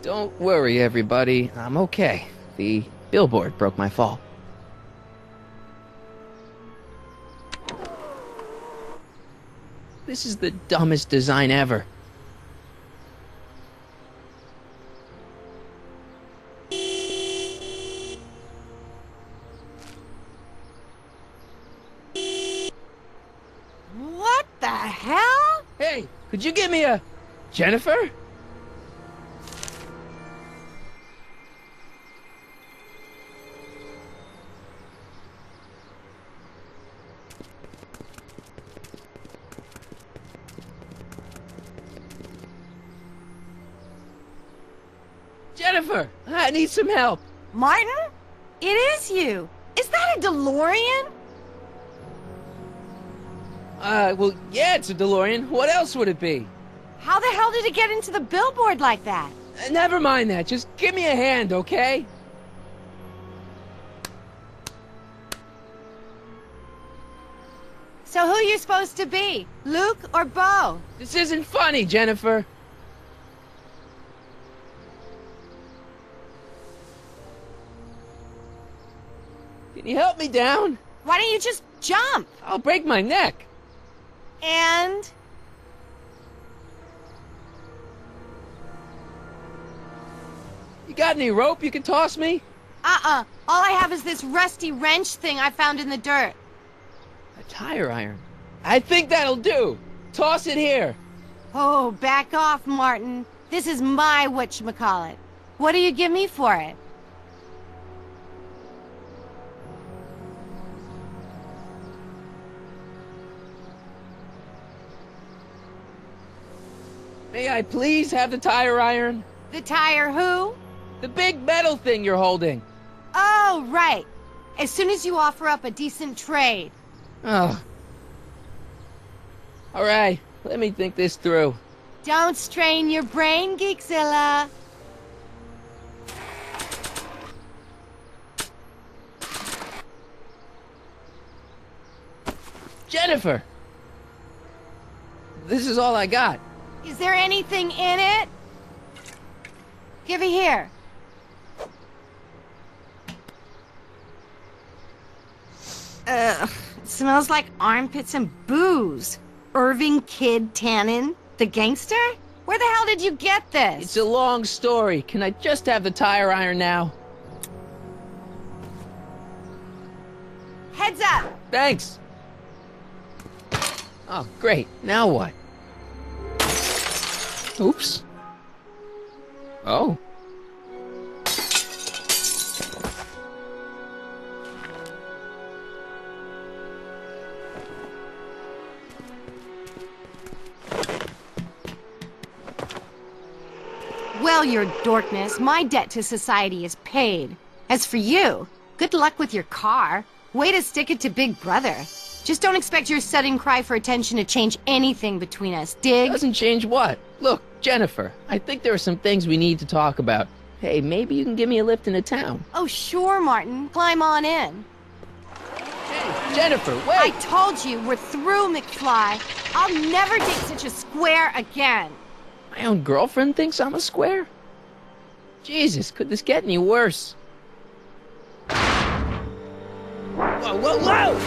Don't worry, everybody. I'm okay. The billboard broke my fall. This is the dumbest design ever. What the hell? Hey, could you give me a... Jennifer? Jennifer, I need some help. Martin? It is you. Is that a DeLorean? Well, yeah, it's a DeLorean. What else would it be? How the hell did it get into the billboard like that? Never mind that. Just give me a hand, okay? So who you supposed to be? Luke or Bo? This isn't funny, Jennifer. Can you help me down? Why don't you just jump? I'll break my neck. And... You got any rope you can toss me? All I have is this rusty wrench thing I found in the dirt. A tire iron. I think that'll do. Toss it here. Oh, back off, Martin. This is my whatchamacallit. What do you give me for it? May I please have the tire iron? The tire who? The big metal thing you're holding. Oh, right. As soon as you offer up a decent trade. Oh. All right, let me think this through. Don't strain your brain, Geekzilla. Jennifer! This is all I got. Is there anything in it? Give it here. It smells like armpits and booze. Irving Kid Tannen, the gangster? Where the hell did you get this? It's a long story. Can I just have the tire iron now? Heads up! Thanks. Oh, great. Now what? Oops. Oh. Well, your dorkness, my debt to society is paid. As for you, good luck with your car. Way to stick it to Big Brother. Just don't expect your sudden cry for attention to change anything between us, dig? Doesn't change what? Look, Jennifer, I think there are some things we need to talk about. Hey, maybe you can give me a lift into town. Oh, sure, Martin. Climb on in. Hey, Jennifer, wait! I told you, we're through, McFly. I'll never date such a square again. My own girlfriend thinks I'm a square? Jesus, could this get any worse? Whoa, whoa, whoa!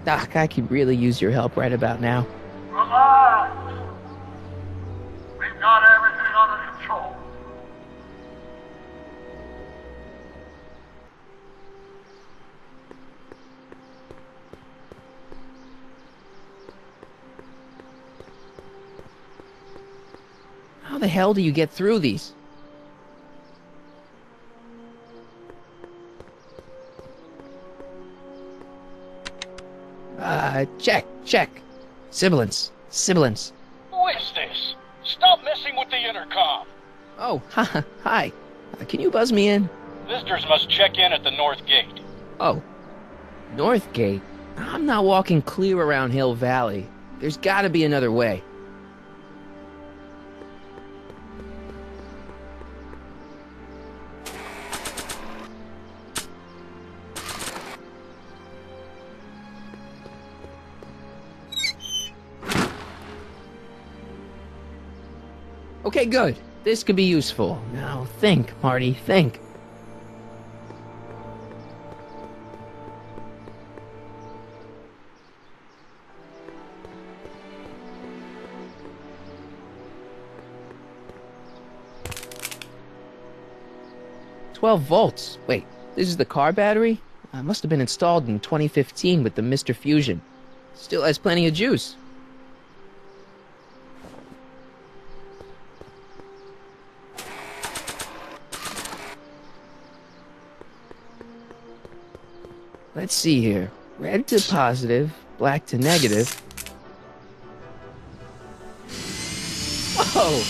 Doc, I could really use your help right about now. Relax. We've got everything under control. How the hell do you get through these? Check. Sibilance. Who is this? Stop messing with the intercom. Oh, hi. Can you buzz me in? Visitors must check in at the north gate. Oh, North Gate? I'm not walking clear around Hill Valley. There's gotta be another way. Okay, good. This could be useful. Now think, Marty, think. $12 volts. Wait, this is the car battery? Must have been installed in 2015 with the Mr. Fusion. Still has plenty of juice. Let's see here. Red to positive, black to negative. Whoa!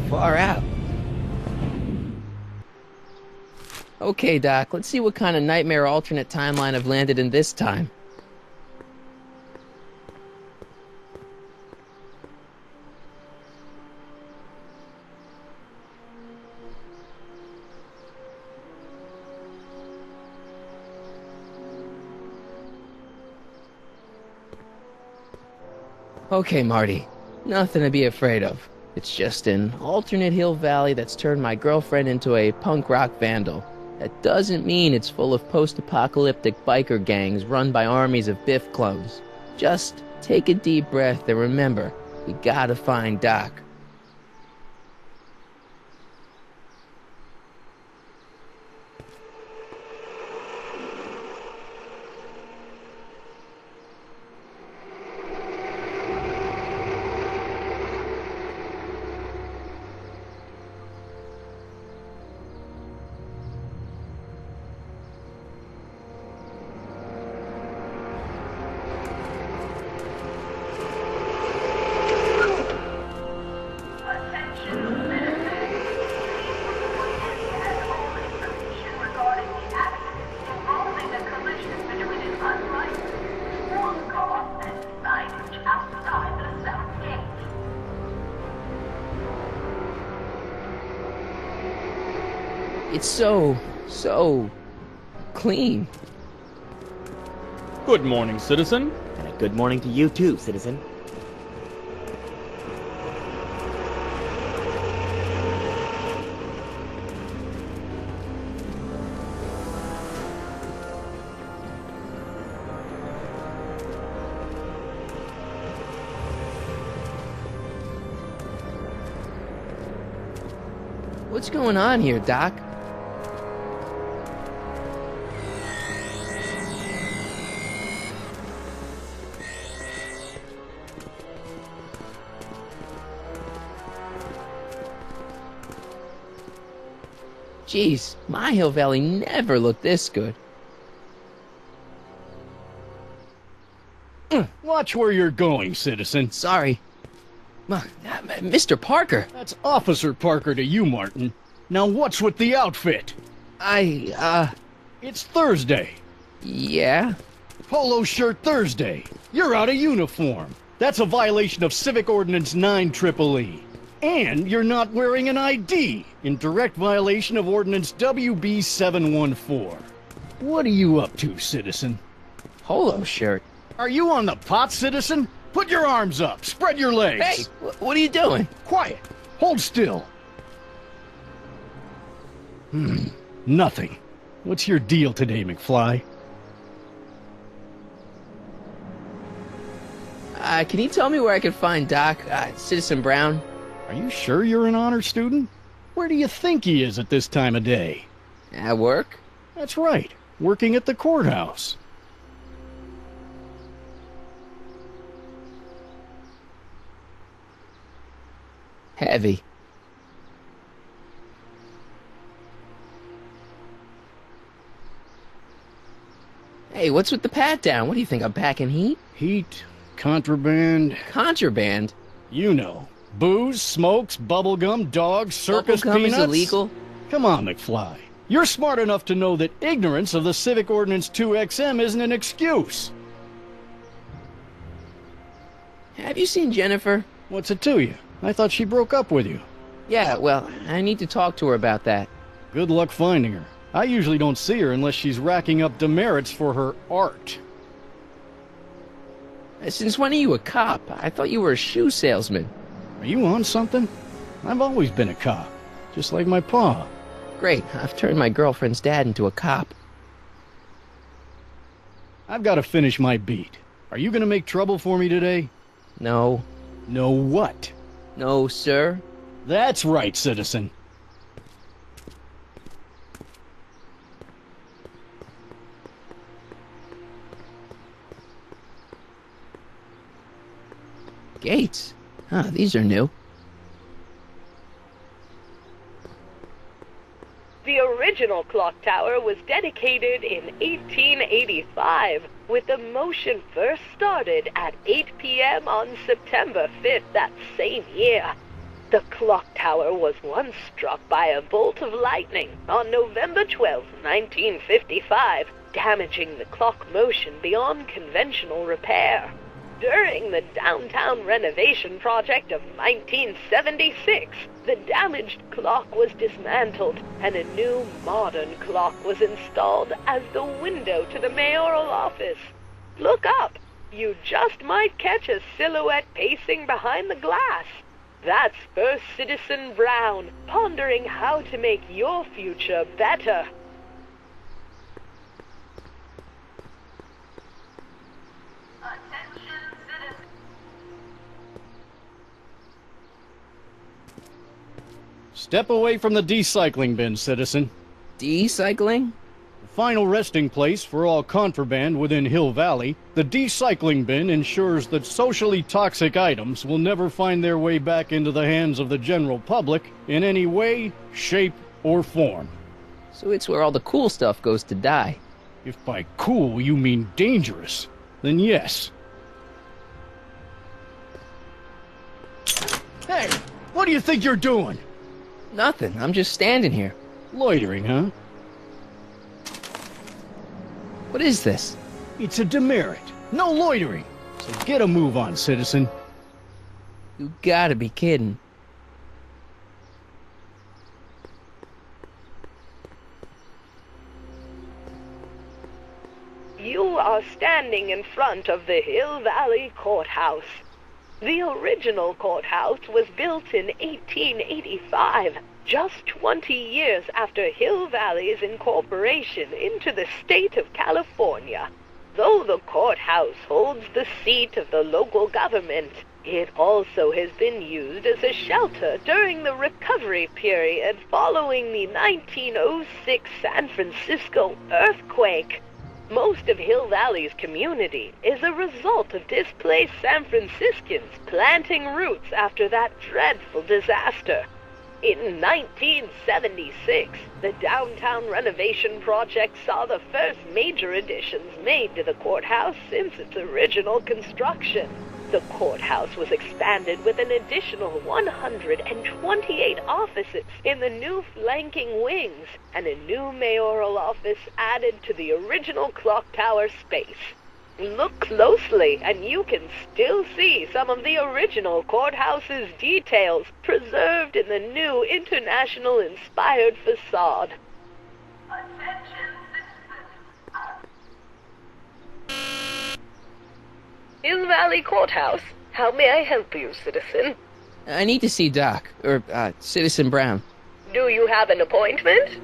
Far out. Okay, Doc, let's see what kind of nightmare alternate timeline I've landed in this time. Okay, Marty. Nothing to be afraid of. It's just an alternate Hill Valley that's turned my girlfriend into a punk rock vandal. That doesn't mean it's full of post-apocalyptic biker gangs run by armies of Biff clones. Just take a deep breath and remember, we gotta find Doc. It's so clean. Good morning, citizen. And a good morning to you too, citizen. What's going on here, Doc? Jeez, my Hill Valley never looked this good. Watch where you're going, citizen. Sorry. Mr. Parker. That's Officer Parker to you, Martin. Now what's with the outfit? It's Thursday. Yeah? Polo shirt Thursday. You're out of uniform. That's a violation of Civic Ordinance 9EEE. And you're not wearing an ID, in direct violation of Ordinance WB 714. What are you up to, citizen? Polo shirt. Are you on the pot, citizen? Put your arms up. Spread your legs. Hey, what are you doing? Quiet. Hold still. Nothing. What's your deal today, McFly? Can you tell me where I can find Doc, Citizen Brown? Are you sure you're an honor student? Where do you think he is at this time of day? At work? That's right. Working at the courthouse. Heavy. Hey, what's with the pat down? What do you think, I'm packing heat? Heat, contraband, Contraband? you know. Booze, smokes, bubblegum, dogs, circus Bubblegum peanuts? is illegal? Come on, McFly. You're smart enough to know that ignorance of the Civic Ordinance 2XM isn't an excuse. Have you seen Jennifer? What's it to you? I thought she broke up with you. Yeah, well, I need to talk to her about that. Good luck finding her. I usually don't see her unless she's racking up demerits for her art. Since when are you a cop? I thought you were a shoe salesman. Are you on something? I've always been a cop, just like my pa. Great, I've turned my girlfriend's dad into a cop. I've got to finish my beat. Are you gonna make trouble for me today? No. No what? No, sir. That's right, citizen. Gates? Huh, these are new. The original clock tower was dedicated in 1885, with the motion first started at 8 p.m. on September 5th that same year. The clock tower was once struck by a bolt of lightning on November 12, 1955, damaging the clock motion beyond conventional repair. During the downtown renovation project of 1976, the damaged clock was dismantled and a new modern clock was installed as the window to the mayoral office. Look up. You just might catch a silhouette pacing behind the glass. That's First Citizen Brown, pondering how to make your future better. Step away from the decycling bin, citizen. Decycling? The final resting place for all contraband within Hill Valley, the decycling bin ensures that socially toxic items will never find their way back into the hands of the general public in any way, shape, or form. So it's where all the cool stuff goes to die. If by cool you mean dangerous, then yes. Hey, what do you think you're doing? Nothing, I'm just standing here. Loitering, huh? What is this? It's a demerit. No loitering. So get a move on, citizen. You gotta be kidding. You are standing in front of the Hill Valley Courthouse. The original courthouse was built in 1885, just 20 years after Hill Valley's incorporation into the state of California. Though the courthouse holds the seat of the local government, it also has been used as a shelter during the recovery period following the 1906 San Francisco earthquake. Most of Hill Valley's community is a result of displaced San Franciscans planting roots after that dreadful disaster. In 1976, the downtown renovation project saw the first major additions made to the courthouse since its original construction. The courthouse was expanded with an additional 128 offices in the new flanking wings, and a new mayoral office added to the original clock tower space. Look closely, and you can still see some of the original courthouse's details preserved in the new international-inspired facade. Hill Valley Courthouse. How may I help you, citizen? I need to see Doc, or, Citizen Brown. Do you have an appointment?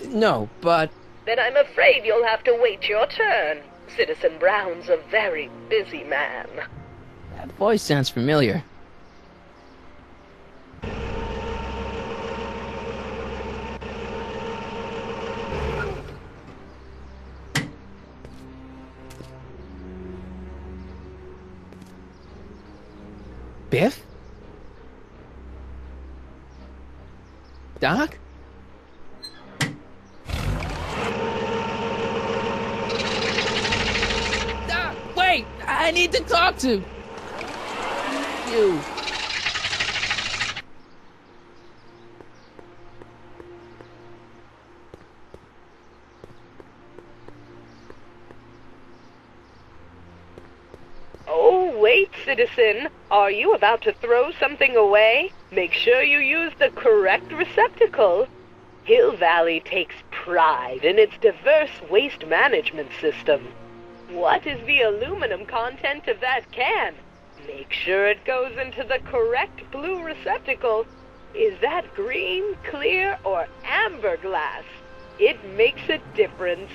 No, but... Then I'm afraid you'll have to wait your turn. Citizen Brown's a very busy man. That voice sounds familiar. Biff? Doc? Doc, wait! I need to talk to you. citizen. Are you about to throw something away? Make sure you use the correct receptacle. Hill Valley takes pride in its diverse waste management system. What is the aluminum content of that can? Make sure it goes into the correct blue receptacle. Is that green, clear, or amber glass? It makes a difference.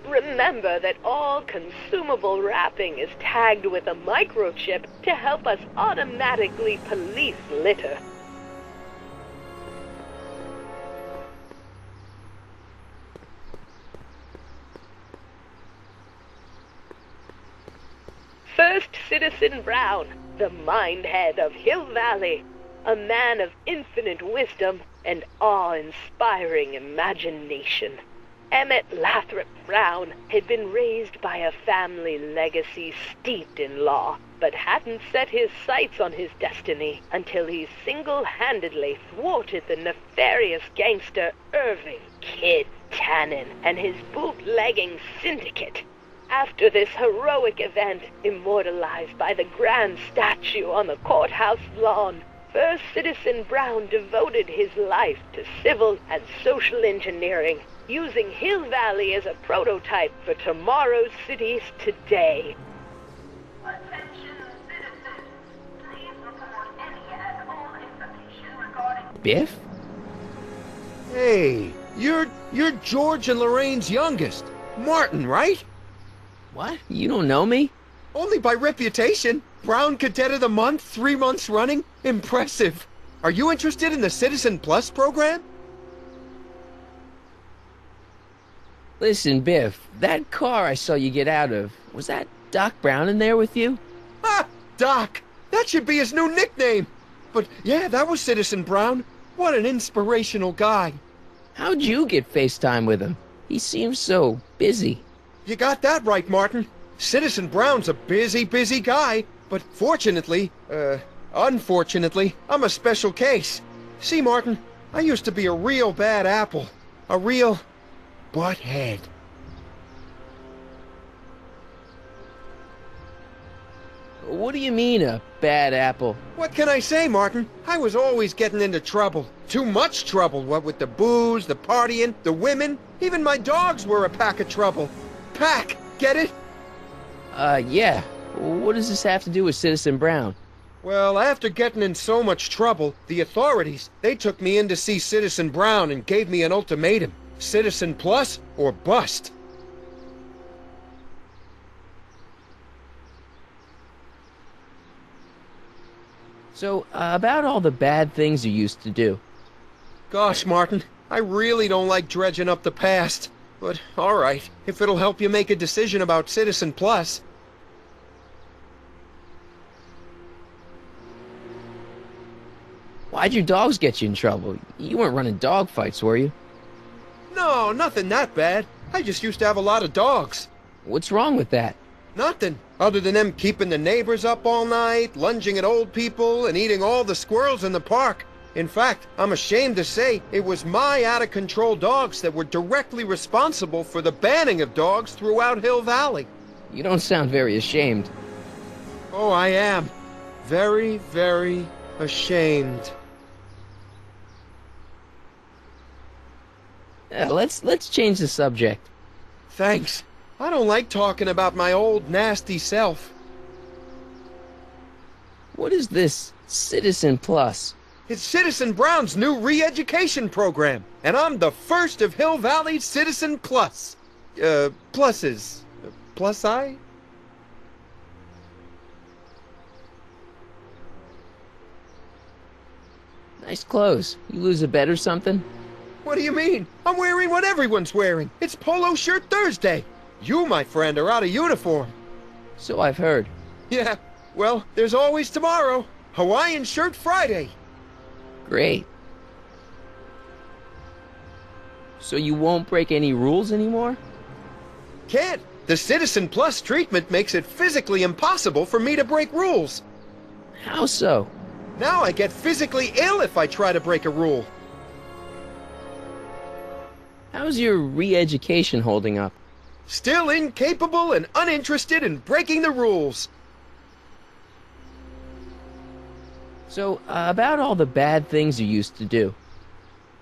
Remember that all consumable wrapping is tagged with a microchip to help us automatically police litter. First Citizen Brown, the mind-head of Hill Valley, a man of infinite wisdom and awe-inspiring imagination. Emmett Lathrop Brown had been raised by a family legacy steeped in law, but hadn't set his sights on his destiny until he single-handedly thwarted the nefarious gangster Irving Kid Tannen and his bootlegging syndicate. After this heroic event, immortalized by the grand statue on the courthouse lawn, First Citizen Brown devoted his life to civil and social engineering, using Hill Valley as a prototype for tomorrow's cities today. Attention citizens. Please report any and all information regarding... Biff? Hey, you're George and Lorraine's youngest. Martin, right? What? You don't know me? Only by reputation. Brown Cadet of the Month, 3 months running. Impressive. Are you interested in the Citizen Plus program? Listen, Biff, that car I saw you get out of, was that Doc Brown in there with you? Ah, Doc. That should be his new nickname. But yeah, that was Citizen Brown. What an inspirational guy. How'd you get FaceTime with him? He seems so busy. You got that right, Martin. Citizen Brown's a busy guy, but unfortunately, I'm a special case. See, Martin, I used to be a real bad apple. A real butthead. What do you mean, a bad apple? What can I say, Martin? I was always getting into trouble. Too much trouble, what with the booze, the partying, the women. Even my dogs were a pack of trouble. Pack, get it? Yeah. What does this have to do with Citizen Brown? Well, after getting in so much trouble, the authorities, they took me in to see Citizen Brown and gave me an ultimatum. Citizen Plus or bust. So, about all the bad things you used to do. Gosh, Martin, I really don't like dredging up the past. But, alright, if it'll help you make a decision about Citizen Plus. Why'd your dogs get you in trouble? You weren't running dog fights, were you? No, nothing that bad. I just used to have a lot of dogs. What's wrong with that? Nothing, other than them keeping the neighbors up all night, lunging at old people, and eating all the squirrels in the park. In fact, I'm ashamed to say it was my out-of-control dogs that were directly responsible for the banning of dogs throughout Hill Valley. You don't sound very ashamed. Oh, I am. Very ashamed. Let's change the subject. Thanks. I don't like talking about my old nasty self. What is this Citizen Plus? It's Citizen Brown's new re-education program, and I'm the first of Hill Valley's Citizen Plus. Pluses. Plus I? Nice clothes. You lose a bet or something? What do you mean? I'm wearing what everyone's wearing. It's Polo Shirt Thursday. You, my friend, are out of uniform. So I've heard. Yeah, well, there's always tomorrow. Hawaiian Shirt Friday. Great. So you won't break any rules anymore? Can't. The Citizen Plus treatment makes it physically impossible for me to break rules. How so? Now I get physically ill if I try to break a rule. How's your re-education holding up? Still incapable and uninterested in breaking the rules. So, about all the bad things you used to do.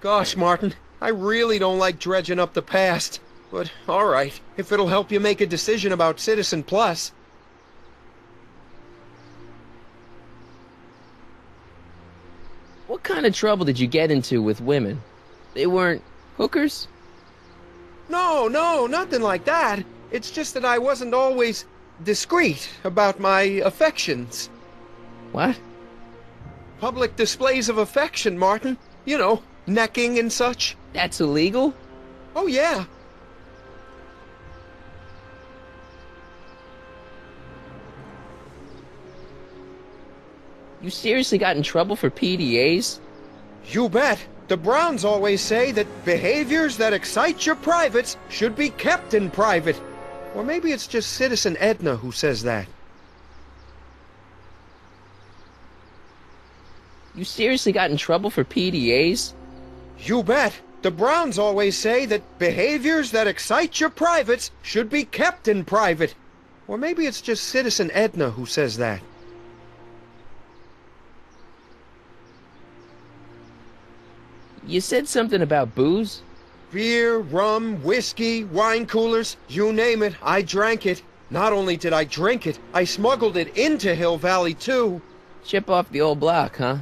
Gosh, Martin, I really don't like dredging up the past. But, alright, if it'll help you make a decision about Citizen Plus. What kind of trouble did you get into with women? They weren't hookers? No, nothing like that. It's just that I wasn't always discreet about my affections. What? Public displays of affection, Martin. You know, necking and such. That's illegal? Oh, yeah. You seriously got in trouble for PDAs? You bet. The Browns always say that behaviors that excite your privates should be kept in private. Or maybe it's just Citizen Edna who says that. You seriously got in trouble for PDAs? You bet. The Browns always say that behaviors that excite your privates should be kept in private. Or maybe it's just Citizen Edna who says that. You said something about booze? Beer, rum, whiskey, wine coolers, you name it, I drank it. Not only did I drink it, I smuggled it into Hill Valley, too. Chip off the old block, huh?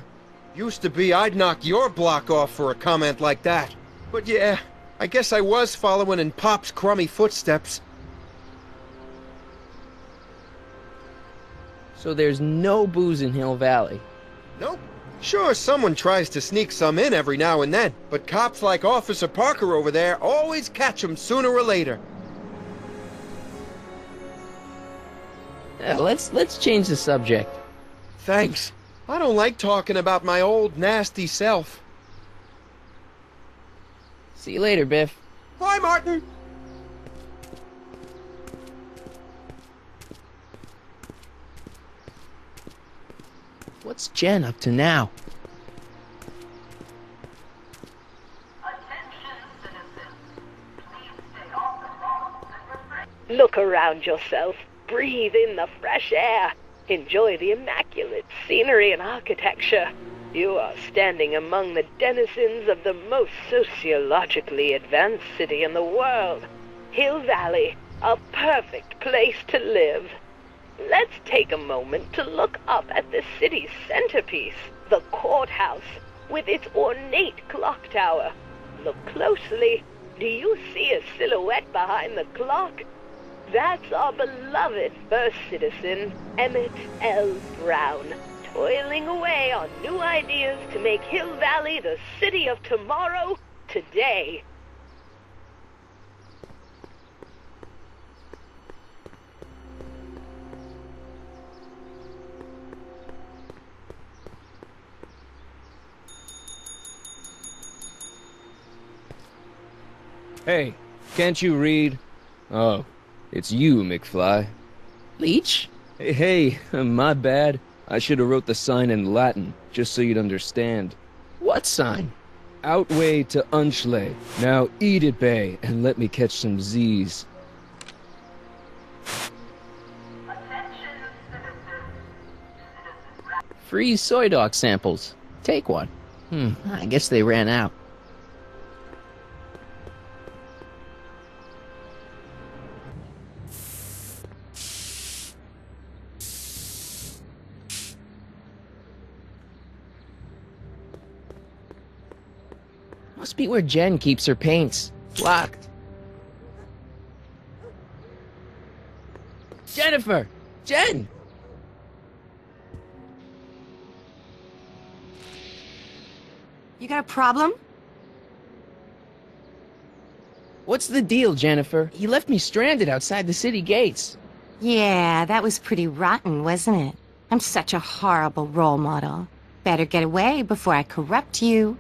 Used to be I'd knock your block off for a comment like that. But yeah, I guess I was following in Pop's crummy footsteps. So there's no booze in Hill Valley? Nope. Sure, someone tries to sneak some in every now and then, but cops like Officer Parker over there always catch 'em sooner or later. Yeah, let's change the subject. Thanks. I don't like talking about my old nasty self. See you later, Biff. Bye, Martin. What's Jen up to now? Attention, citizens. Please stay off the lawn and refrain. Look around yourself. Breathe in the fresh air. Enjoy the immaculate scenery and architecture. You are standing among the denizens of the most sociologically advanced city in the world. Hill Valley, a perfect place to live. Let's take a moment to look up at the city's centerpiece, the courthouse, with its ornate clock tower. Look closely. Do you see a silhouette behind the clock? That's our beloved first citizen, Emmett L. Brown, toiling away on new ideas to make Hill Valley the city of tomorrow, today. Hey, can't you read? Oh, it's you, McFly. Leech? Hey, my bad. I should have wrote the sign in Latin, just so you'd understand. What sign? Outway to Unchley. Now eat it, Bay, and let me catch some Z's. Attention, citizens. Free soy dog samples. Take one. I guess they ran out. Must be where Jen keeps her paints. Locked. Jennifer! Jen! You got a problem? What's the deal, Jennifer? You left me stranded outside the city gates. Yeah, that was pretty rotten, wasn't it? I'm such a horrible role model. Better get away before I corrupt you.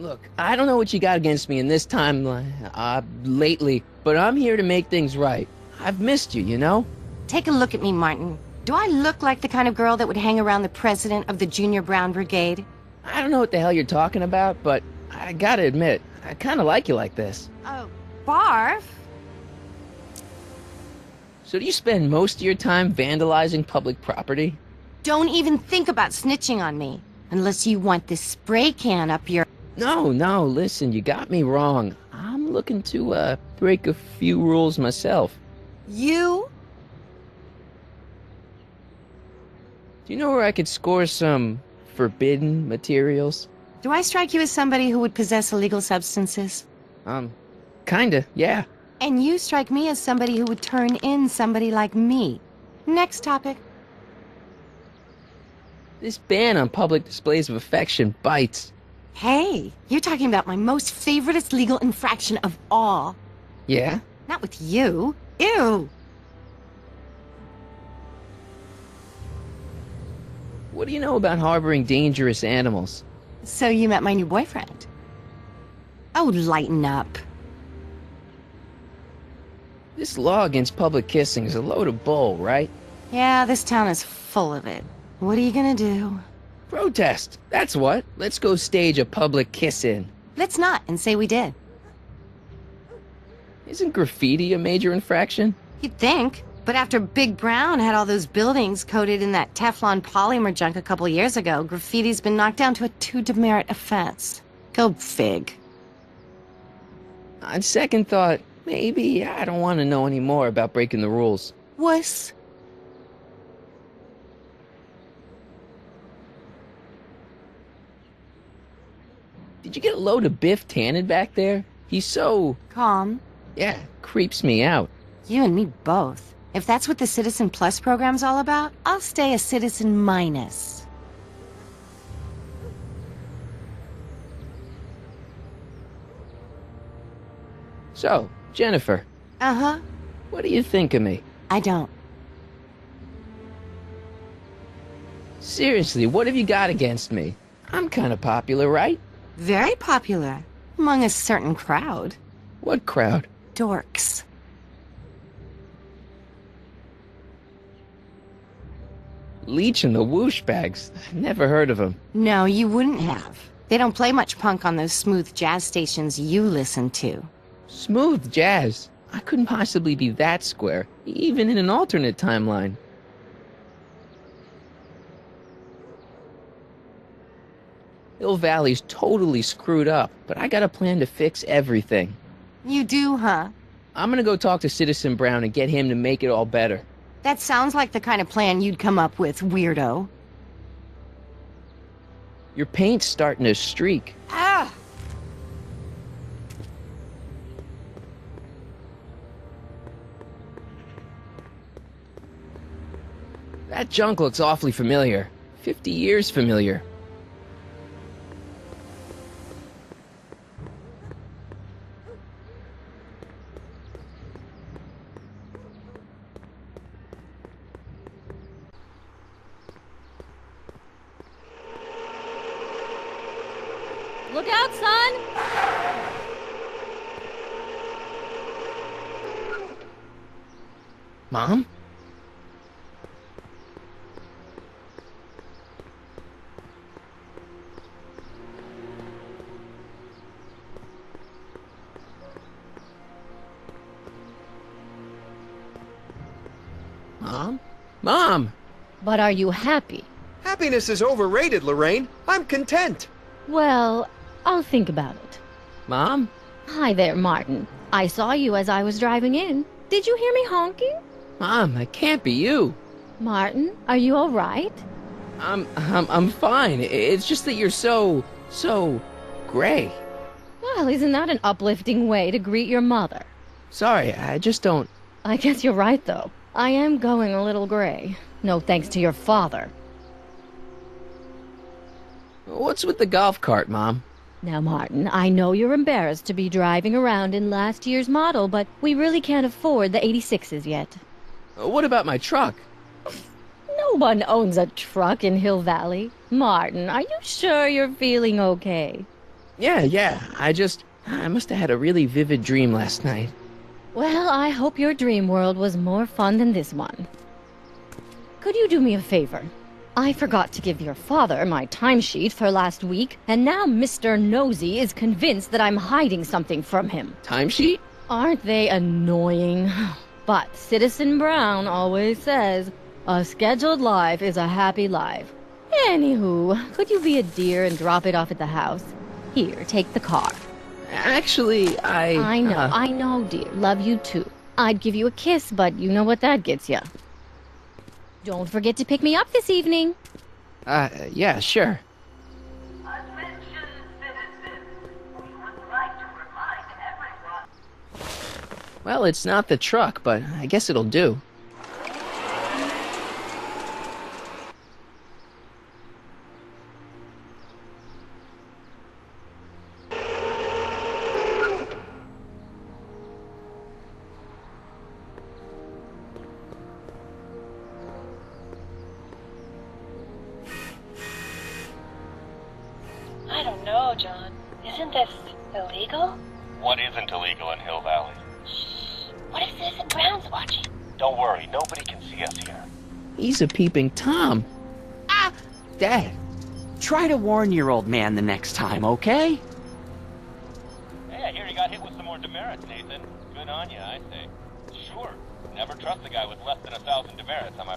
Look, I don't know what you got against me in this time, lately, but I'm here to make things right. I've missed you, you know? Take a look at me, Martin. Do I look like the kind of girl that would hang around the president of the Junior Brown Brigade? I don't know what the hell you're talking about, but I gotta admit, I kinda like you like this. Oh, barf? So do you spend most of your time vandalizing public property? Don't even think about snitching on me. Unless you want this spray can up your... No, listen, you got me wrong. I'm looking to, break a few rules myself. You? Do you know where I could score some forbidden materials? Do I strike you as somebody who would possess illegal substances? Kinda, yeah. And you strike me as somebody who would turn in somebody like me. Next topic. This ban on public displays of affection bites. Hey, you're talking about my most favoriteest legal infraction of all. Yeah? Not with you. Ew. What do you know about harboring dangerous animals? So you met my new boyfriend. Oh, lighten up. This law against public kissing is a load of bull, right? Yeah, this town is full of it. What are you gonna do? Protest, that's what. Let's go stage a public kiss-in. Let's not, and say we did. Isn't graffiti a major infraction? You'd think. But after Big Brown had all those buildings coated in that Teflon polymer junk a couple years ago, graffiti's been knocked down to a 2 demerit offense. Go fig. On second thought, maybe I don't want to know any more about breaking the rules. Wuss. Did you get a load of Biff Tannen back there? He's so... Calm. Yeah, creeps me out. You and me both. If that's what the Citizen Plus program's all about, I'll stay a Citizen Minus. So, Jennifer. Uh-huh. What do you think of me? I don't. Seriously, what have you got against me? I'm kind of popular, right? Very popular. Among a certain crowd. What crowd? Dorks. Leech and the Whoosh Bags. Never heard of them. No, you wouldn't have. They don't play much punk on those smooth jazz stations you listen to. Smooth jazz? I couldn't possibly be that square, even in an alternate timeline. Hill Valley's totally screwed up, but I got a plan to fix everything. You do, huh? I'm gonna go talk to Citizen Brown and get him to make it all better. That sounds like the kind of plan you'd come up with, weirdo. Your paint's starting to streak. Ah! That junk looks awfully familiar. 50 years familiar. Look out, son! Mom? Mom? Mom! But are you happy? Happiness is overrated, Lorraine. I'm content. Well, I'll think about it. Mom? Hi there, Martin. I saw you as I was driving in. Did you hear me honking? Mom, that can't be you. Martin, are you all right? I'm fine. It's just that you're so gray. Well, isn't that an uplifting way to greet your mother? Sorry, I just don't... I guess you're right, though. I am going a little gray. No thanks to your father. What's with the golf cart, Mom? Now, Martin, I know you're embarrassed to be driving around in last year's model, but we really can't afford the 86s yet. What about my truck? No one owns a truck in Hill Valley. Martin, are you sure you're feeling okay? Yeah. I must have had a really vivid dream last night. Well, I hope your dream world was more fun than this one. Could you do me a favor? I forgot to give your father my timesheet for last week, and now Mr. Nosy is convinced that I'm hiding something from him. Timesheet? Aren't they annoying? But Citizen Brown always says, A scheduled life is a happy life. Anywho, could you be a dear and drop it off at the house? Here, take the car. Actually, I know, dear. Love you too. I'd give you a kiss, but you know what that gets ya. Don't forget to pick me up this evening. Yeah, sure. Attention citizens. We would like to remind everyone. Well, it's not the truck, but I guess it'll do. I don't know, John. Isn't this illegal? What isn't illegal in Hill Valley? Shh. What if Citizen Brown's watching? Don't worry, nobody can see us here. He's a peeping Tom. Ah! Dad. Try to warn your old man the next time, okay? Hey, I hear you got hit with some more demerits, Nathan. Good on you, I say. Sure. Never trust a guy with less than 1,000 demerits, am I?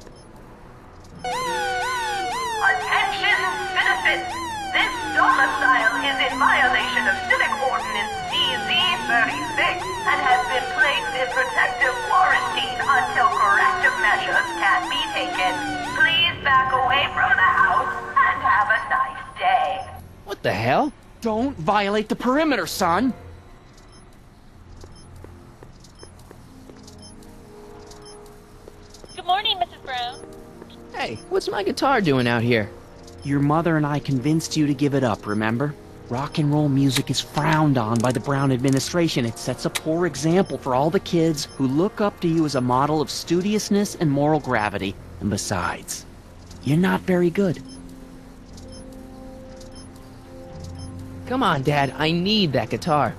Attention citizens. This domicile is in violation of Civic Ordinance CZ-36 and has been placed in protective quarantine until corrective measures can be taken. Please back away from the house and have a nice day. What the hell? Don't violate the perimeter, son! Good morning, Mrs. Brown. Hey, what's my guitar doing out here? Your mother and I convinced you to give it up, remember? Rock and roll music is frowned on by the Brown administration. It sets a poor example for all the kids who look up to you as a model of studiousness and moral gravity. And besides, you're not very good. Come on, Dad, I need that guitar.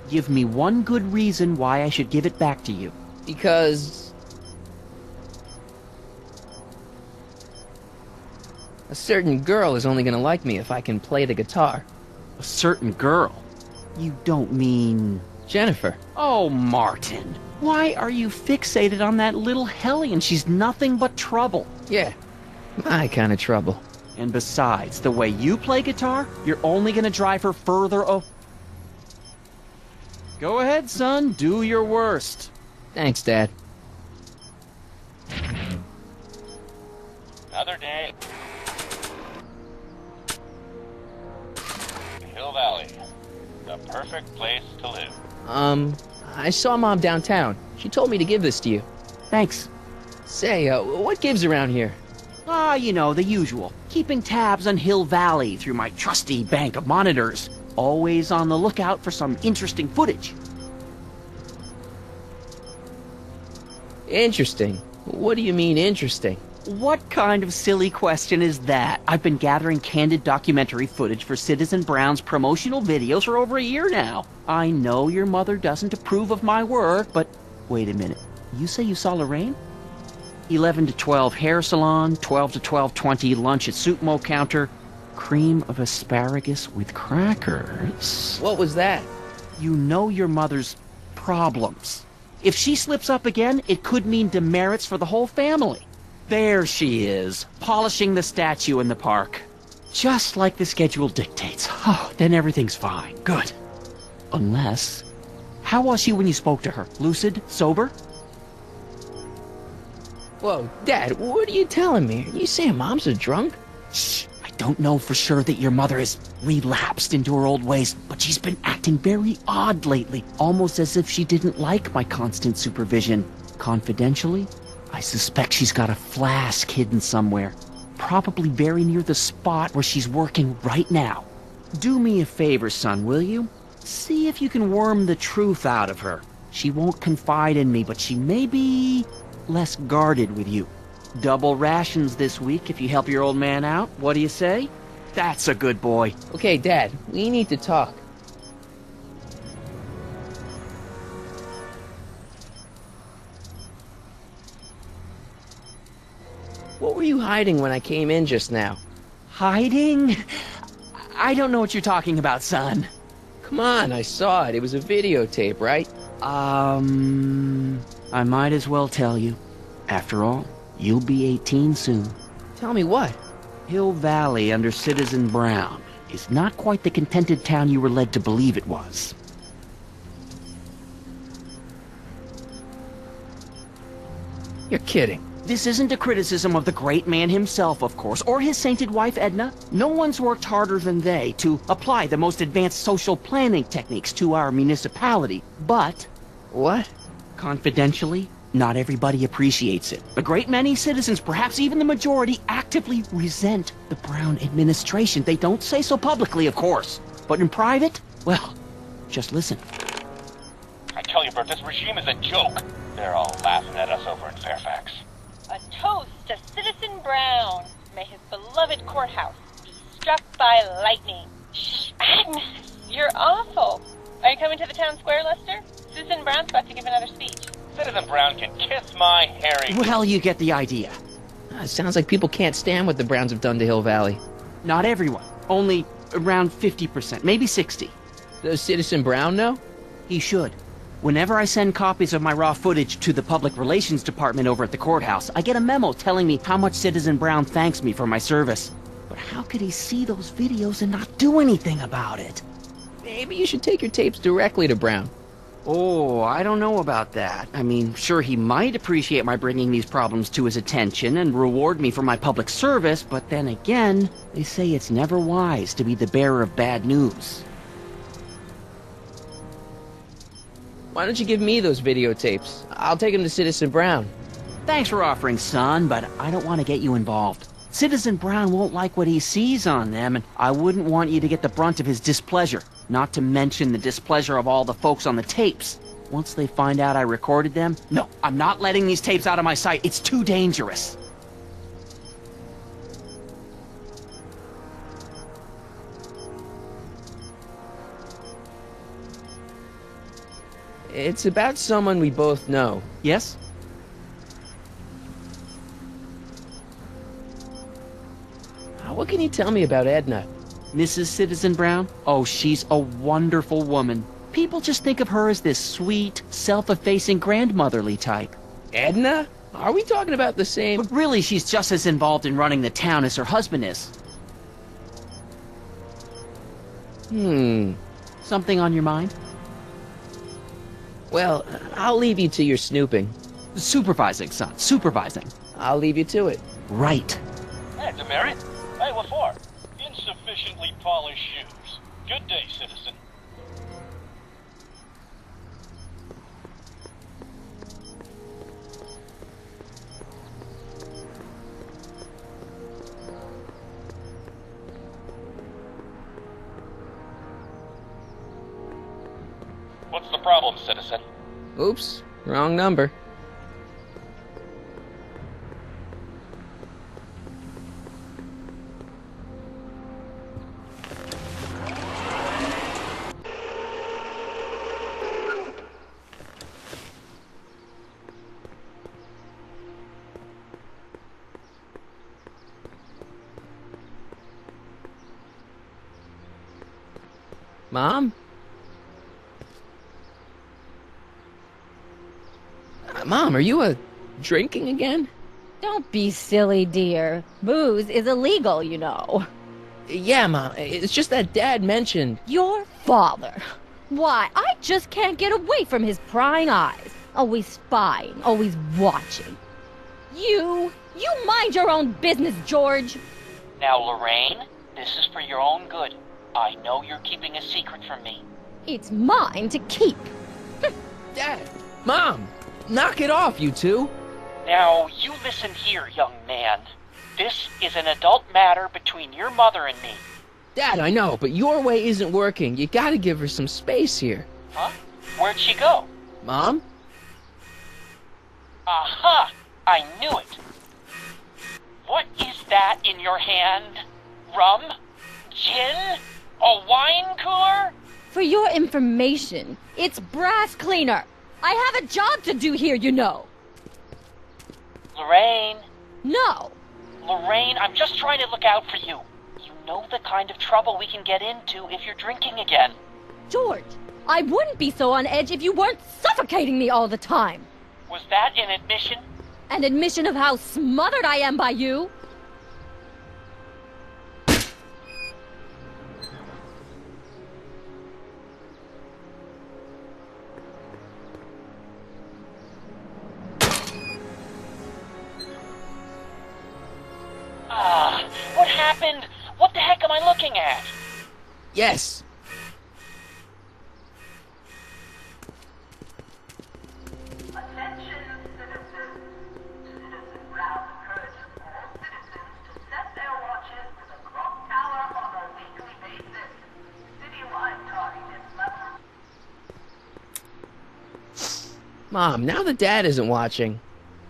Give me one good reason why I should give it back to you. Because... a certain girl is only gonna like me if I can play the guitar. A certain girl? You don't mean... Jennifer. Oh, Martin. Why are you fixated on that little hellion? She's nothing but trouble. Yeah, my kind of trouble. And besides, the way you play guitar, you're only gonna drive her further Go ahead, son. Do your worst. Thanks, Dad. Another day. Hill Valley. The perfect place to live. I saw Mom downtown. She told me to give this to you. Thanks. Say, what gives around here? Ah, you know, the usual. Keeping tabs on Hill Valley through my trusty bank of monitors. Always on the lookout for some interesting footage. Interesting? What do you mean, interesting? What kind of silly question is that? I've been gathering candid documentary footage for Citizen Brown's promotional videos for over a year now. I know your mother doesn't approve of my work, but... Wait a minute. You say you saw Lorraine? 11 to 12 hair salon, 12 to 12:20 lunch at soup mo counter, cream of asparagus with crackers. What was that? You know your mother's problems. If she slips up again, it could mean demerits for the whole family. There she is, polishing the statue in the park. Just like the schedule dictates. Oh, then everything's fine. Good. Unless... How was she when you spoke to her? Lucid? Sober? Whoa, Dad, what are you telling me? Are you saying Mom's a drunk? Shh. I don't know for sure that your mother has relapsed into her old ways, but she's been acting very odd lately, almost as if she didn't like my constant supervision. Confidentially, I suspect she's got a flask hidden somewhere, probably very near the spot where she's working right now. Do me a favor, son, will you? See if you can worm the truth out of her. She won't confide in me, but she may be less guarded with you. Double rations this week if you help your old man out. What do you say? That's a good boy. Okay, Dad, we need to talk. What were you hiding when I came in just now? Hiding? I don't know what you're talking about, son. Come on, I saw it. It was a videotape, right? I might as well tell you. After all, You'll be 18 soon. Tell me what? Hill Valley under Citizen Brown is not quite the contented town you were led to believe it was. You're kidding. This isn't a criticism of the great man himself, of course, or his sainted wife, Edna. No one's worked harder than they to apply the most advanced social planning techniques to our municipality. But... What? Confidentially, not everybody appreciates it. A great many citizens, perhaps even the majority, actively resent the Brown administration. They don't say so publicly, of course. But in private, well, just listen. I tell you, Bert, this regime is a joke. They're all laughing at us over in Fairfax. A toast to Citizen Brown. May his beloved courthouse be struck by lightning. Shh, Agnes, you're awful. Are you coming to the town square, Lester? Citizen Brown's about to give another speech. Citizen Brown can kiss my hairy... Well, you get the idea. It sounds like people can't stand what the Browns have done to Hill Valley. Not everyone. Only around 50%, maybe 60. Does Citizen Brown know? He should. Whenever I send copies of my raw footage to the Public Relations Department over at the courthouse, I get a memo telling me how much Citizen Brown thanks me for my service. But how could he see those videos and not do anything about it? Maybe you should take your tapes directly to Brown. Oh, I don't know about that. I mean, sure, he might appreciate my bringing these problems to his attention and reward me for my public service, but then again, they say it's never wise to be the bearer of bad news. Why don't you give me those videotapes? I'll take them to Citizen Brown. Thanks for offering, son, but I don't want to get you involved. Citizen Brown won't like what he sees on them, and I wouldn't want you to get the brunt of his displeasure. Not to mention the displeasure of all the folks on the tapes. Once they find out I recorded them, no, I'm not letting these tapes out of my sight. It's too dangerous. It's about someone we both know. Yes? What can you tell me about Edna? Mrs. Citizen Brown? Oh, she's a wonderful woman. People just think of her as this sweet, self-effacing grandmotherly type. Edna? Are we talking about the same... But really, she's just as involved in running the town as her husband is. Something on your mind? Well, I'll leave you to your snooping. Supervising, son. Supervising. I'll leave you to it. Right. Hey, Demerit. Hey, what for? Insufficiently polished shoes. Good day, citizen. What's the problem, citizen? Oops, wrong number. Mom? Mom, are you drinking again? Don't be silly, dear. Booze is illegal, you know. Yeah, Mom. It's just that Dad mentioned... Your father. Why, I just can't get away from his prying eyes. Always spying, always watching. You mind your own business, George. Now, Lorraine, this is for your own good. I know you're keeping a secret from me. It's mine to keep. Dad! Mom! Knock it off, you two! Now, you listen here, young man. This is an adult matter between your mother and me. Dad, I know, but your way isn't working. You gotta give her some space here. Huh? Where'd she go? Mom? Aha! I knew it. What is that in your hand? Rum? Gin? A wine cooler? For your information, it's brass cleaner. I have a job to do here, you know. Lorraine. No. Lorraine, I'm just trying to look out for you. You know the kind of trouble we can get into if you're drinking again. George, I wouldn't be so on edge if you weren't suffocating me all the time. Was that an admission? An admission of how smothered I am by you. What happened? What the heck am I looking at? Yes! Attention, citizens. Citizen Brown encourages all citizens to set their watches to the clock tower on a weekly basis. Citywide tardiness level. Mom, now that Dad isn't watching.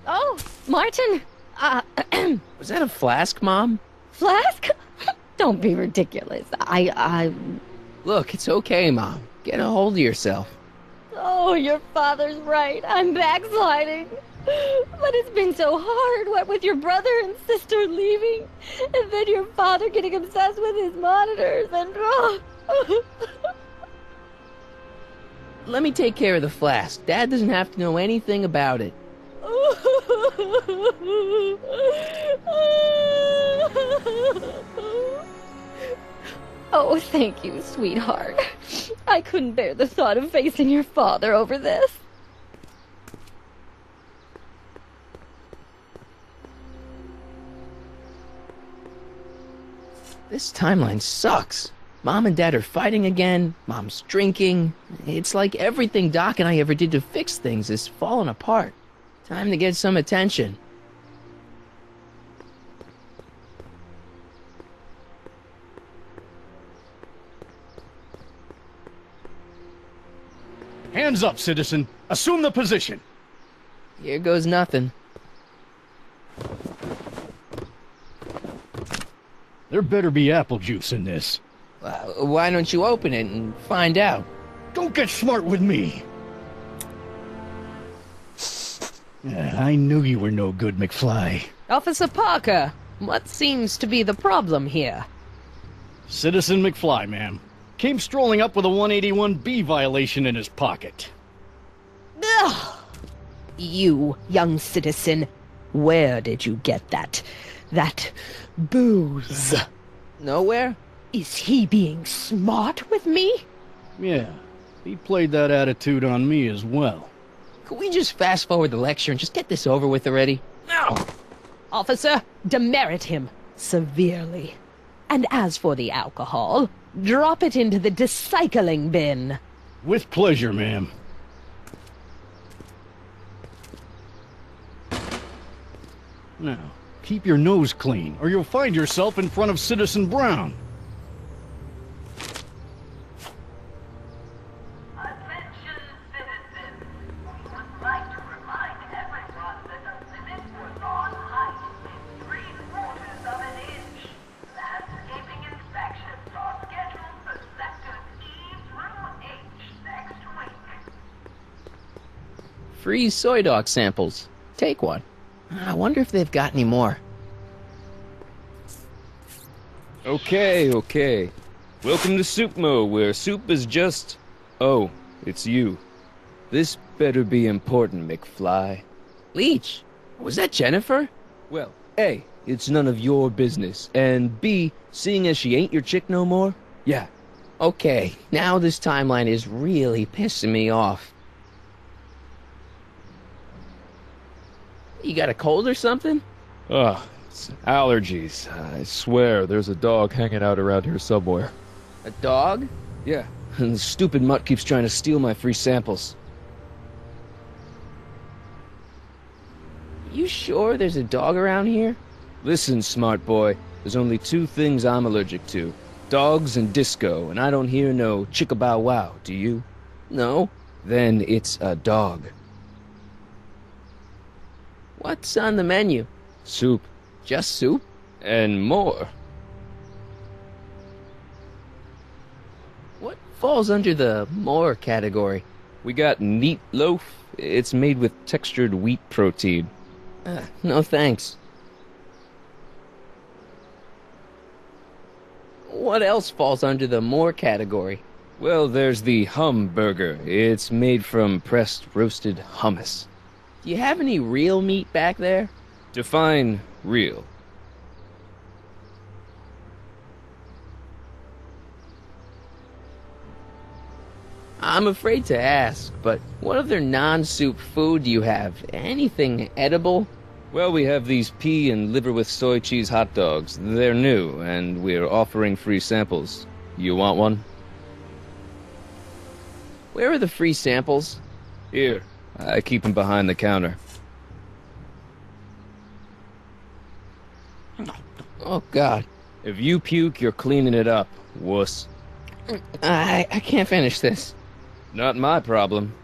Oh, Martin. Was that a flask, Mom? Flask? Don't be ridiculous. Look, it's okay, Mom. Get a hold of yourself. Oh, your father's right. I'm backsliding. But it's been so hard, what with your brother and sister leaving, and then your father getting obsessed with his monitors, and... Let me take care of the flask. Dad doesn't have to know anything about it. Oh, thank you, sweetheart. I couldn't bear the thought of facing your father over this. This timeline sucks. Mom and Dad are fighting again. Mom's drinking. It's like everything Doc and I ever did to fix things is falling apart. Time to get some attention. Hands up, citizen. Assume the position. Here goes nothing. There better be apple juice in this. Why don't you open it and find out? Don't get smart with me. I knew you were no good, McFly. Officer Parker, what seems to be the problem here? Citizen McFly, ma'am. Came strolling up with a 181B violation in his pocket. Ugh. You, young citizen, where did you get that booze? Nowhere? Is he being smart with me? Yeah, he played that attitude on me as well. Could we just fast forward the lecture and just get this over with already? No! Officer, demerit him severely. And as for the alcohol, drop it into the recycling bin. With pleasure, ma'am. Now, keep your nose clean, or you'll find yourself in front of Citizen Brown. Attention, citizens. We would like to remind everyone that the limit for lawn height is 3/4 of an inch. Landscaping inspections are scheduled for sectors E through H next week. Free soy dog samples. Take one. I wonder if they've got any more. Okay. Welcome to Soupmo, where soup is just... Oh, it's you. This better be important, McFly. Leech, was that Jennifer? Well, A, it's none of your business, and B, seeing as she ain't your chick no more, yeah. Okay, now this timeline is really pissing me off. You got a cold or something? Ugh, it's allergies. I swear there's a dog hanging out around here somewhere. A dog? Yeah, and the stupid mutt keeps trying to steal my free samples. You sure there's a dog around here? Listen, smart boy, there's only two things I'm allergic to. Dogs and disco, and I don't hear no chicka-bow-wow, do you? No. Then it's a dog. What's on the menu? Soup. Just soup? And more. What falls under the more category? We got neat loaf. It's made with textured wheat protein. No thanks. What else falls under the more category? Well, there's the hum burger. It's made from pressed roasted hummus. Do you have any real meat back there? Define real. I'm afraid to ask, but what other non-soup food do you have? Anything edible? Well, we have these pea and liver with soy cheese hot dogs. They're new, and we're offering free samples. You want one? Where are the free samples? Here. I keep them behind the counter. Oh, God. If you puke, you're cleaning it up, wuss. I can't finish this. Not my problem.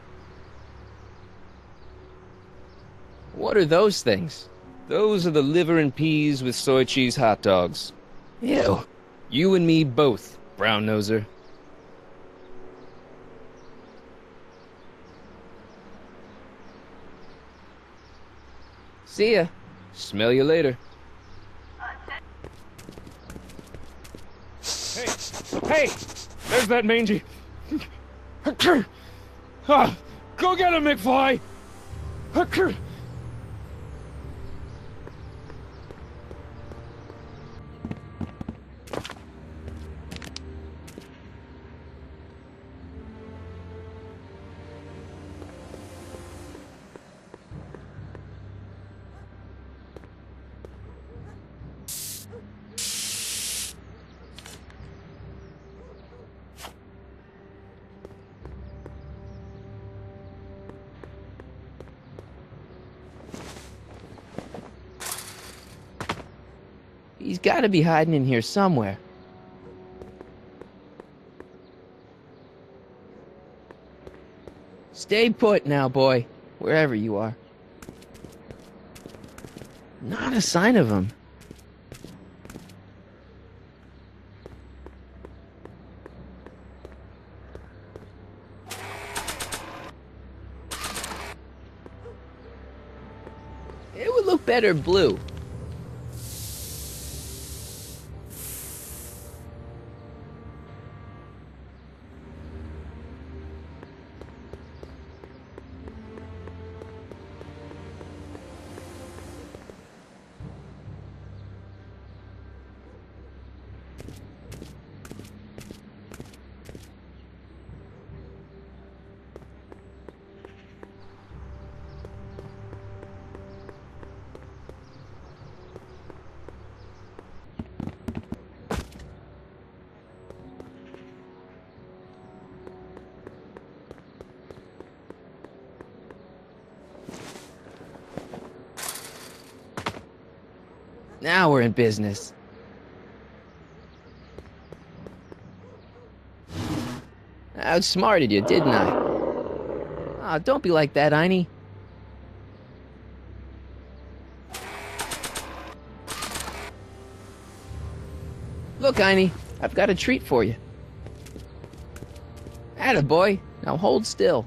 What are those things? Those are the liver and peas with soy cheese hot dogs. Ew. You and me both, brown noser. See ya. Smell you later. Hey! There's that mangy. Go get him, McFly! He's gotta be hiding in here somewhere. Stay put now, boy. Wherever you are. Not a sign of him. It would look better blue. Now we're in business. I outsmarted you, didn't I? Oh, don't be like that, Einie. Look, Einie, I've got a treat for you. Attaboy. Now hold still.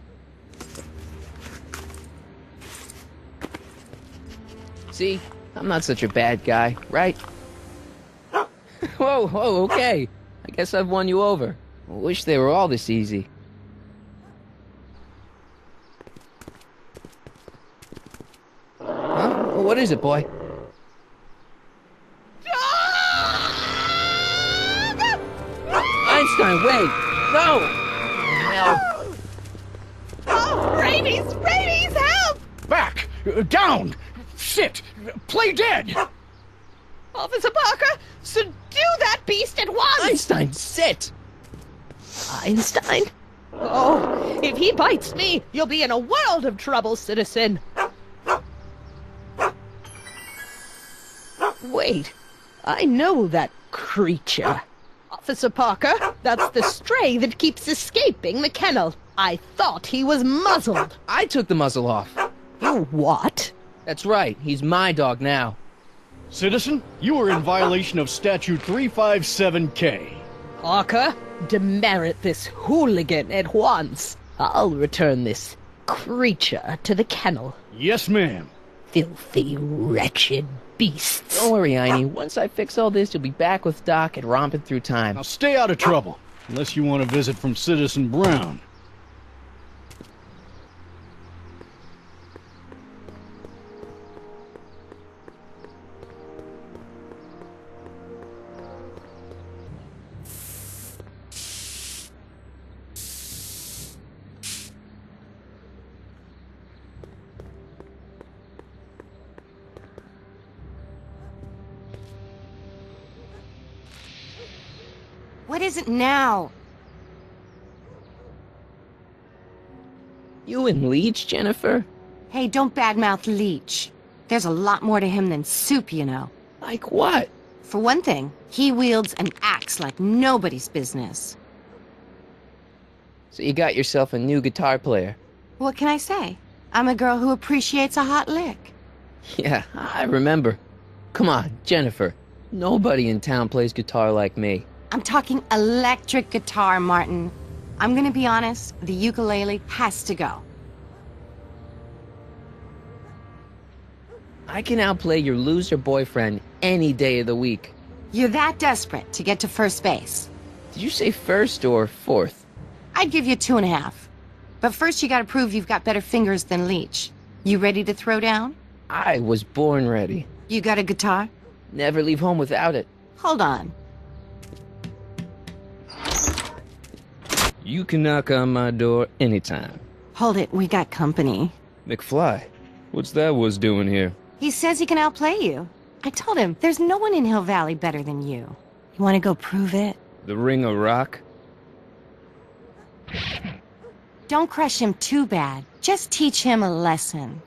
See? I'm not such a bad guy, right? Whoa, okay. I guess I've won you over. I wish they were all this easy. Huh? What is it, boy? Einstein, wait! No! Rabies! Rabies, help! Back! Down! Sit! Play dead! Officer Parker, subdue that beast at once! Einstein, sit! Einstein? Oh, if he bites me, you'll be in a world of trouble, citizen. Wait, I know that creature. Officer Parker, that's the stray that keeps escaping the kennel. I thought he was muzzled. I took the muzzle off. You what? That's right, he's my dog now. Citizen, you are in violation of Statute 357K. Parker, demerit this hooligan at once. I'll return this creature to the kennel. Yes, ma'am. Filthy, wretched beasts. Don't worry, Einie. Once I fix all this, you'll be back with Doc and romping through time. Now stay out of trouble, unless you want a visit from Citizen Brown. What is it now? You and Leech, Jennifer? Hey, don't badmouth Leech. There's a lot more to him than soup, you know. Like what? For one thing, he wields an axe like nobody's business. So you got yourself a new guitar player. What can I say? I'm a girl who appreciates a hot lick. Yeah, I remember. Come on, Jennifer. Nobody in town plays guitar like me. I'm talking electric guitar, Martin. I'm gonna be honest, the ukulele has to go. I can outplay your loser boyfriend any day of the week. You're that desperate to get to first base. Did you say first or fourth? I'd give you 2.5. But first you gotta prove you've got better fingers than Leech. You ready to throw down? I was born ready. You got a guitar? Never leave home without it. Hold on. You can knock on my door anytime. Hold it, we got company. McFly, what's that was doing here? He says he can outplay you. I told him, there's no one in Hill Valley better than you. You wanna go prove it? The Ring of Rock? Don't crush him too bad. Just teach him a lesson.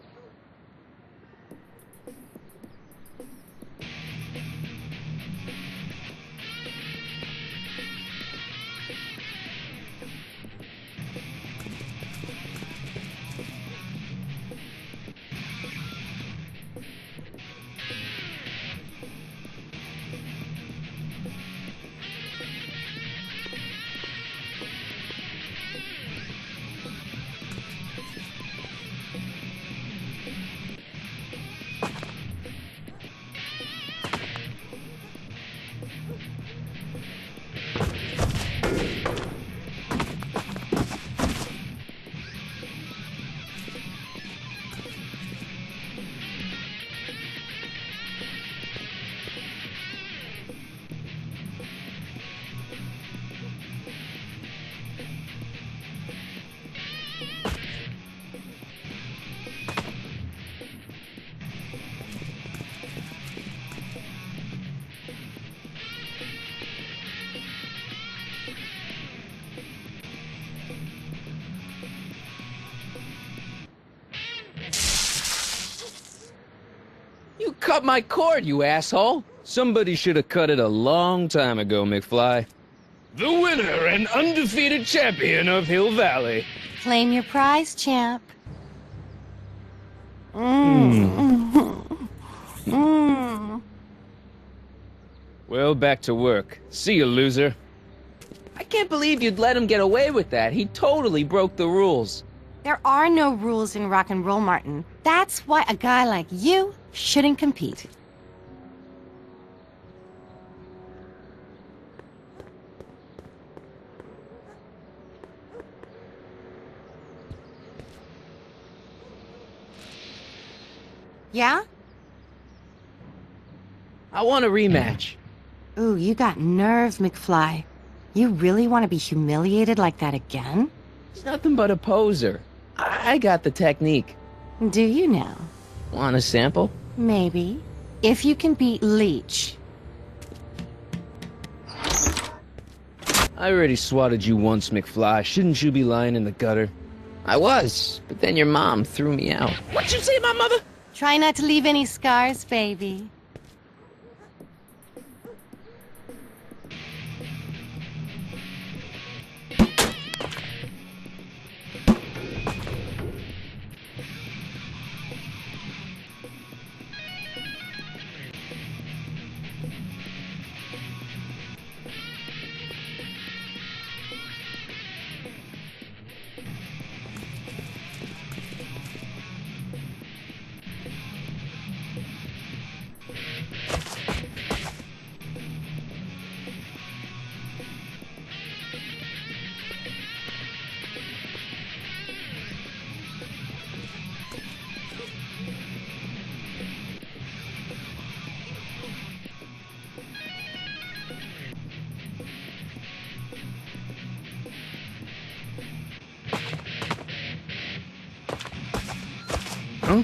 You cut my cord, you asshole! Somebody should have cut it a long time ago, McFly. The winner and undefeated champion of Hill Valley. Claim your prize, champ. Well, back to work. See you, loser. I can't believe you'd let him get away with that. He totally broke the rules. There are no rules in rock and roll, Martin. That's why a guy like you shouldn't compete. Yeah? I want a rematch. Ooh, you got nerve, McFly. You really want to be humiliated like that again? He's nothing but a poser. I got the technique. Do you now? Want a sample? Maybe. If you can beat Leech. I already swatted you once, McFly. Shouldn't you be lying in the gutter? I was, but then your mom threw me out. What'd you say, my mother? Try not to leave any scars, baby. Huh?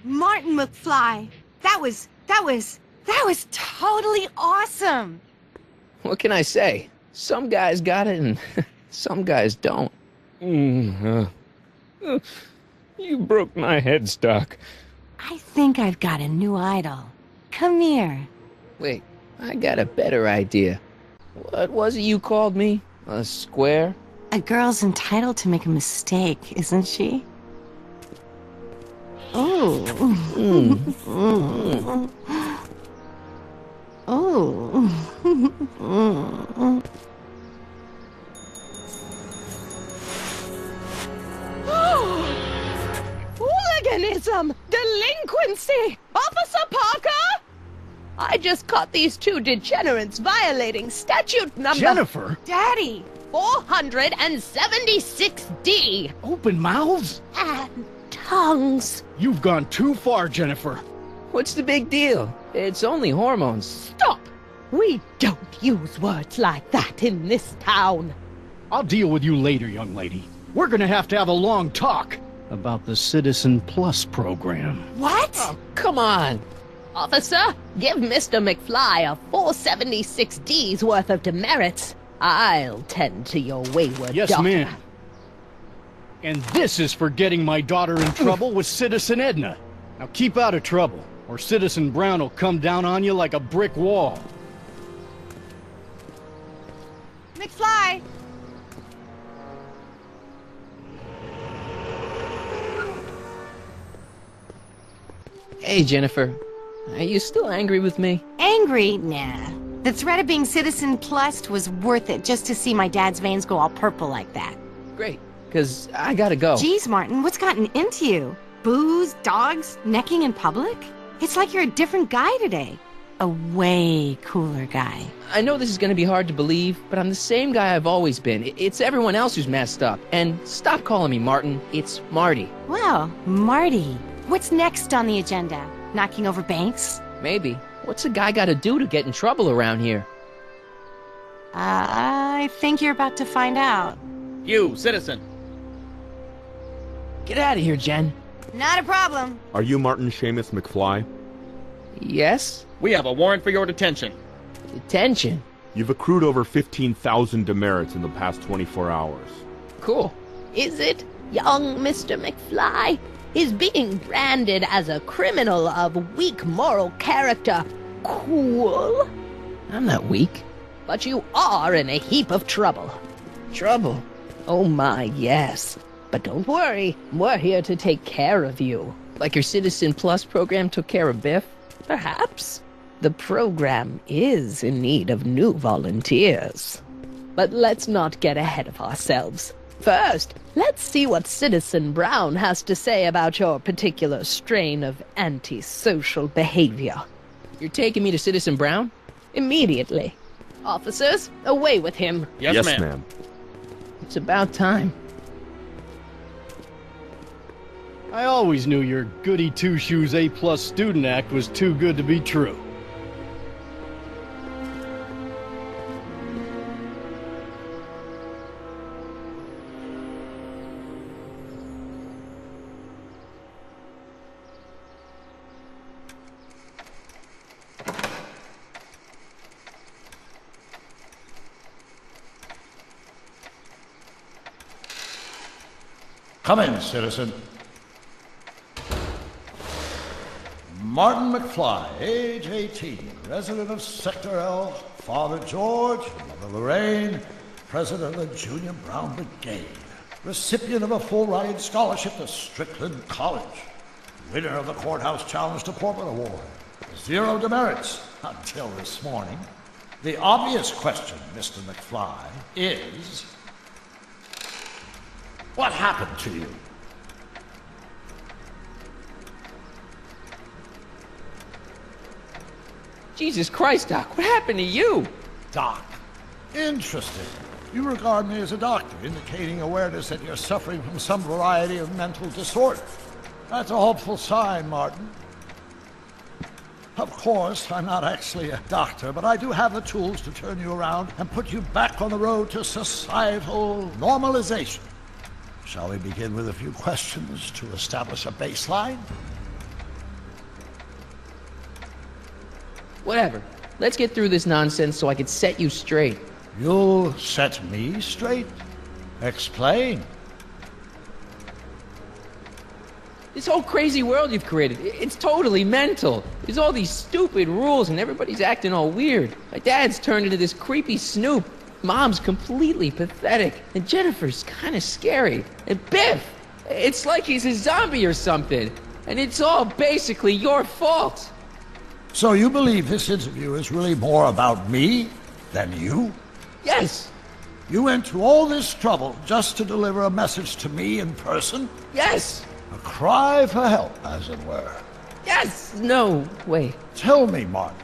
Martin McFly! That was That was totally awesome. What can I say? Some guys got it and some guys don't. You broke my headstock. I think I've got a new idol. Come here. Wait, I got a better idea. What was it you called me? A square? A girl's entitled to make a mistake, isn't she? Oh. Oh. Hooliganism! Delinquency! Officer Parker! I just caught these two degenerates violating statute number... Jennifer? Daddy! 476D! Open mouths? And tongues. You've gone too far, Jennifer. What's the big deal? It's only hormones. Stop! We don't use words like that in this town. I'll deal with you later, young lady. We're gonna have to have a long talk about the Citizen Plus program. What? Oh, come on. Officer, give Mr. McFly a 476D's worth of demerits. I'll tend to your wayward Yes, daughter. ma'am. And this is for getting my daughter in trouble with Citizen Edna. Now keep out of trouble, or Citizen Brown will come down on you like a brick wall. McFly! Hey, Jennifer. Are you still angry with me? Angry? Nah. The threat of being Citizen Plus was worth it just to see my dad's veins go all purple like that. Great, because I gotta go. Geez, Martin, what's gotten into you? Booze, dogs, necking in public? It's like you're a different guy today. A way cooler guy. I know this is gonna be hard to believe, but I'm the same guy I've always been. It's everyone else who's messed up. And stop calling me Martin. It's Marty. Well, Marty. What's next on the agenda? Knocking over banks? Maybe. What's a guy gotta do to get in trouble around here? I think you're about to find out. You, citizen. Get out of here, Jen. Not a problem. Are you Martin Seamus McFly? Yes? We have a warrant for your detention. Detention? You've accrued over 15,000 demerits in the past 24 hours. Cool. Is it, young Mr. McFly? Is being branded as a criminal of weak moral character cool? I'm not weak. But you are in a heap of trouble. Trouble? Oh my, yes. But don't worry, we're here to take care of you. Like your Citizen Plus program took care of Biff? Perhaps. The program is in need of new volunteers. But let's not get ahead of ourselves. First, let's see what Citizen Brown has to say about your particular strain of antisocial behavior. You're taking me to Citizen Brown? Immediately. Officers, away with him. Yes, ma'am. It's about time. I always knew your goody two-shoes A+ student act was too good to be true. Come in, citizen. Martin McFly, age 18, resident of Sector L, Father George, Mother Lorraine, president of the Junior Brown Brigade, recipient of a full-ride scholarship to Strickland College, winner of the Courthouse Challenge to Portrait Award, 0 demerits until this morning. The obvious question, Mr. McFly, is... what happened to you? Jesus Christ, Doc, what happened to you? Doc. Interesting. You regard me as a doctor, indicating awareness that you're suffering from some variety of mental disorder. That's a hopeful sign, Martin. Of course, I'm not actually a doctor, but I do have the tools to turn you around and put you back on the road to societal normalization. Shall we begin with a few questions to establish a baseline? Whatever. Let's get through this nonsense so I can set you straight. You'll set me straight? Explain. This whole crazy world you've created, it's totally mental. There's all these stupid rules and everybody's acting all weird. My dad's turned into this creepy snoop. Mom's completely pathetic. And Jennifer's kind of scary. And Biff, it's like he's a zombie or something. And it's all basically your fault. So you believe this interview is really more about me than you? Yes. You went to all this trouble just to deliver a message to me in person? Yes. A cry for help, as it were. Yes. No, wait. Tell me, Marty,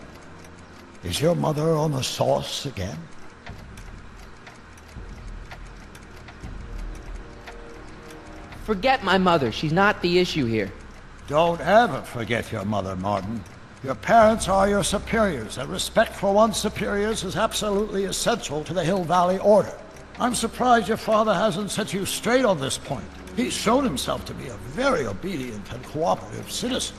is your mother on the sauce again? Forget my mother. She's not the issue here. Don't ever forget your mother, Martin. Your parents are your superiors, and respect for one's superiors is absolutely essential to the Hill Valley Order. I'm surprised your father hasn't set you straight on this point. He's shown himself to be a very obedient and cooperative citizen.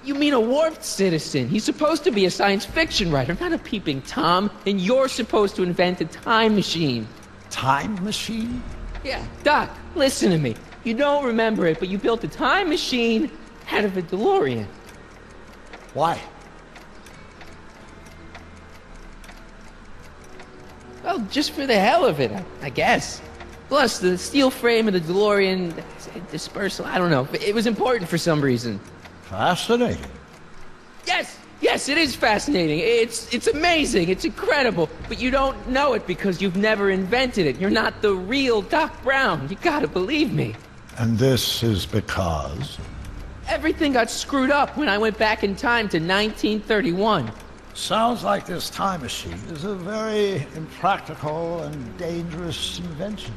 You mean a warped citizen? He's supposed to be a science fiction writer, not a peeping Tom. And you're supposed to invent a time machine. Time machine? Yeah, Doc, listen to me. You don't remember it, but you built a time machine out of a DeLorean. Why? Well, just for the hell of it, I guess. Plus, the steel frame of the DeLorean dispersal, I don't know. It was important for some reason. Fascinating. Yes, it is fascinating. It's amazing. It's incredible. But you don't know it because you've never invented it. You're not the real Doc Brown. You gotta believe me. And this is because? Everything got screwed up when I went back in time to 1931. Sounds like this time machine is a very impractical and dangerous invention.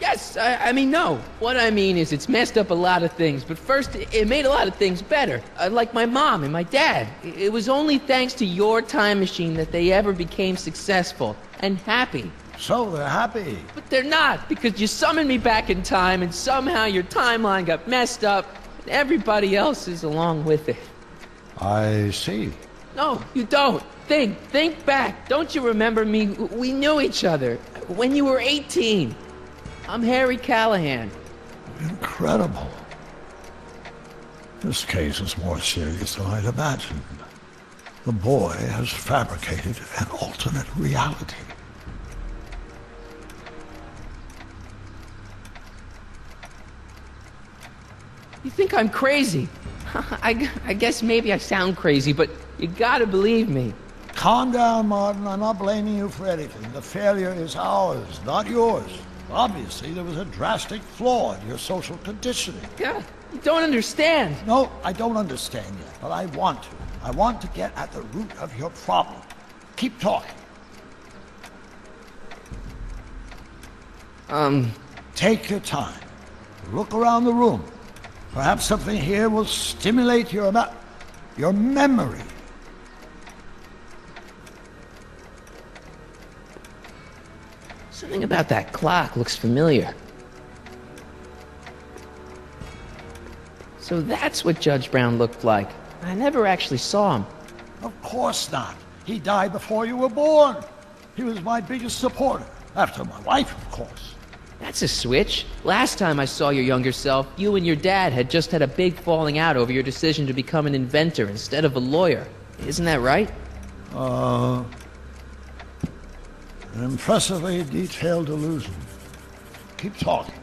Yes, I mean, no. What I mean is it's messed up a lot of things, but first, it made a lot of things better. Like my mom and my dad. It was only thanks to your time machine that they ever became successful and happy. So they're happy. But they're not, because you summoned me back in time, and somehow your timeline got messed up, and everybody else is along with it. I see. No, you don't. Think back. Don't you remember me? We knew each other when you were 18. I'm Harry Callahan. Incredible. This case is more serious than I'd imagined. The boy has fabricated an alternate reality. You think I'm crazy? I guess maybe I sound crazy, but you gotta believe me. Calm down, Martin. I'm not blaming you for anything. The failure is ours, not yours. Obviously, there was a drastic flaw in your social conditioning. Yeah, you don't understand. No, I don't understand yet, but I want to. I want to get at the root of your problem. Keep talking. Take your time. Look around the room. Perhaps something here will stimulate your memory. Something about that clock looks familiar. So that's what Judge Brown looked like. I never actually saw him. Of course not. He died before you were born. He was my biggest supporter, after my wife, of course. That's a switch. Last time I saw your younger self, you and your dad had just had a big falling out over your decision to become an inventor instead of a lawyer. Isn't that right? An impressively detailed illusion. Keep talking.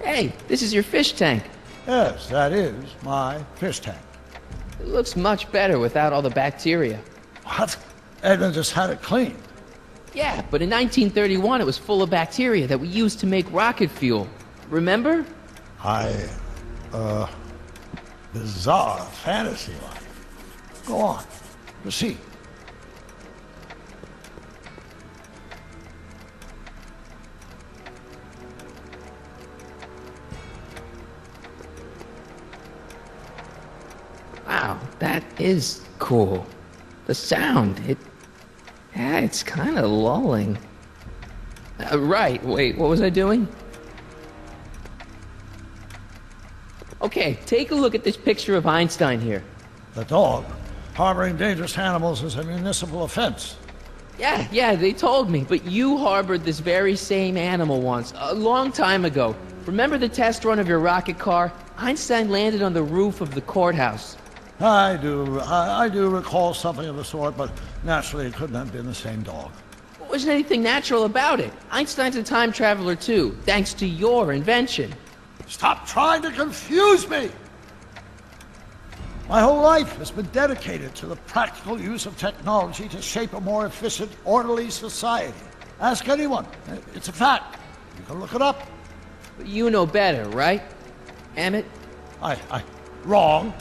Hey, this is your fish tank. Yes, that is my fish tank. It looks much better without all the bacteria. What? Edna just had it cleaned. Yeah, but in 1931 it was full of bacteria that we used to make rocket fuel. Remember? Bizarre fantasy life. Go on. Proceed. Wow, that is cool. The sound, it Yeah, it's kind of lulling. Right, wait, what was I doing? Okay, take a look at this picture of Einstein here. The dog. Harboring dangerous animals is a municipal offense. Yeah, they told me, but you harbored this very same animal once, a long time ago. Remember the test run of your rocket car? Einstein landed on the roof of the courthouse. I do recall something of the sort, but naturally it couldn't have been the same dog. There wasn't anything natural about it. Einstein's a time traveler too, thanks to your invention. Stop trying to confuse me! My whole life has been dedicated to the practical use of technology to shape a more efficient, orderly society. Ask anyone. It's a fact. You can look it up. But you know better, right? Emmett? Wrong.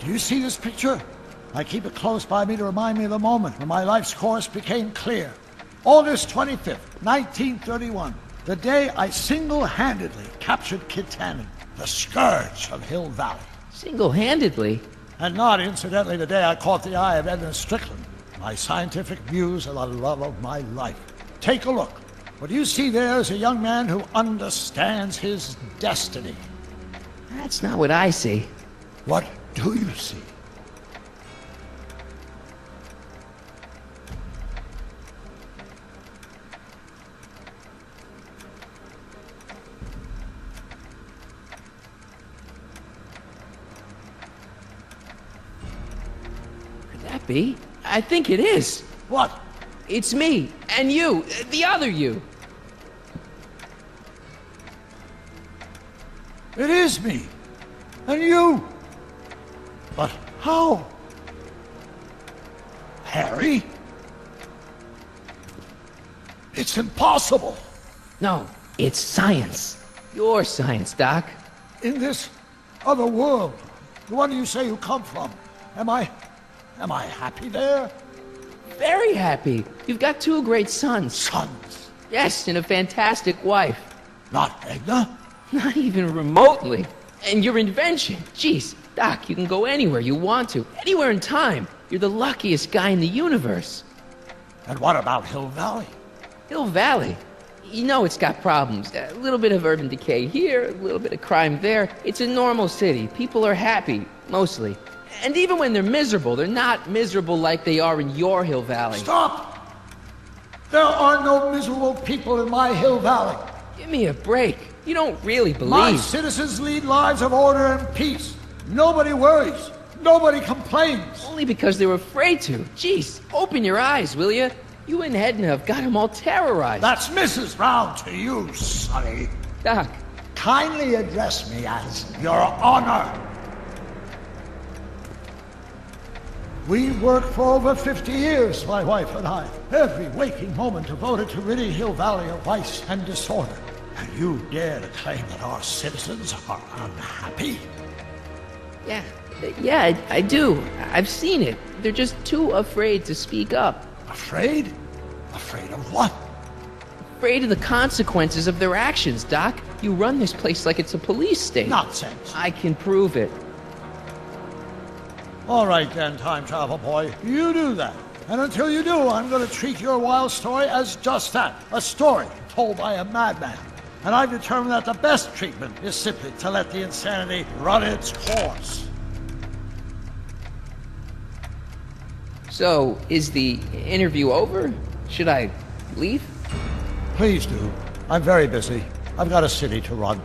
Do you see this picture? I keep it close by me to remind me of the moment when my life's course became clear. August 25th, 1931. The day I single-handedly captured Kit Tannen, the scourge of Hill Valley. Single-handedly? And not, incidentally, the day I caught the eye of Edna Strickland, my scientific muse and the love of my life. Take a look. What you see there is a young man who understands his destiny. That's not what I see. What do you see? Be? I think it is. What? It's me, and you, the other you. It is me, and you. But how? Harry? It's impossible. No, it's science. Your science, Doc. In this other world, the one you say you come from, am I happy there? Very happy. You've got 2 great sons. Sons? Yes, and a fantastic wife. Not Edna? Not even remotely. And your invention. Jeez, Doc, you can go anywhere you want to. Anywhere in time. You're the luckiest guy in the universe. And what about Hill Valley? Hill Valley? You know it's got problems. A little bit of urban decay here, a little bit of crime there. It's a normal city. People are happy, mostly. And even when they're miserable, they're not miserable like they are in your Hill Valley. Stop! There are no miserable people in my Hill Valley. Give me a break. You don't really believe... My citizens lead lives of order and peace. Nobody worries. Nobody complains. Only because they were afraid to. Jeez, open your eyes, will you? You and Edna have got them all terrorized. That's Mrs. Brown to you, Sonny. Doc. Kindly address me as Your Honor. We worked for over 50 years, my wife and I. Every waking moment devoted to ridding Hill Valley of vice and disorder. And you dare to claim that our citizens are unhappy? Yeah, I do. I've seen it. They're just too afraid to speak up. Afraid? Afraid of what? Afraid of the consequences of their actions, Doc. You run this place like it's a police state. Nonsense. I can prove it. All right then, time travel boy. You do that. And until you do, I'm going to treat your wild story as just that. A story told by a madman. And I've determined that the best treatment is simply to let the insanity run its course. So, is the interview over? Should I leave? Please do. I'm very busy. I've got a city to run.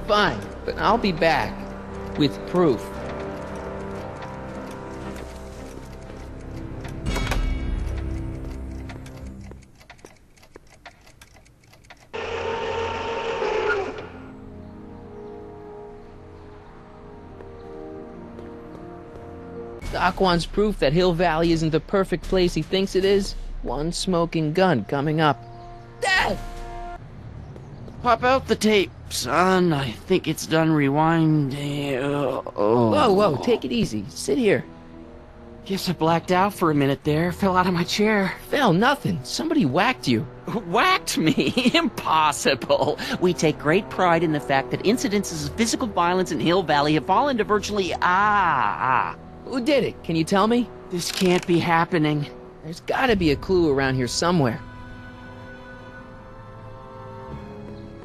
Fine, but I'll be back with proof. Doc wants proof that Hill Valley isn't the perfect place he thinks it is. One smoking gun coming up. Dad! Pop out the tape, son. I think it's done rewinding. Whoa, take it easy. Sit here. Guess I blacked out for a minute there. Fell out of my chair. Fell nothing. Somebody whacked you. Whacked me? Impossible. We take great pride in the fact that incidences of physical violence in Hill Valley have fallen to virtually Who did it? Can you tell me? This can't be happening. There's gotta be a clue around here somewhere.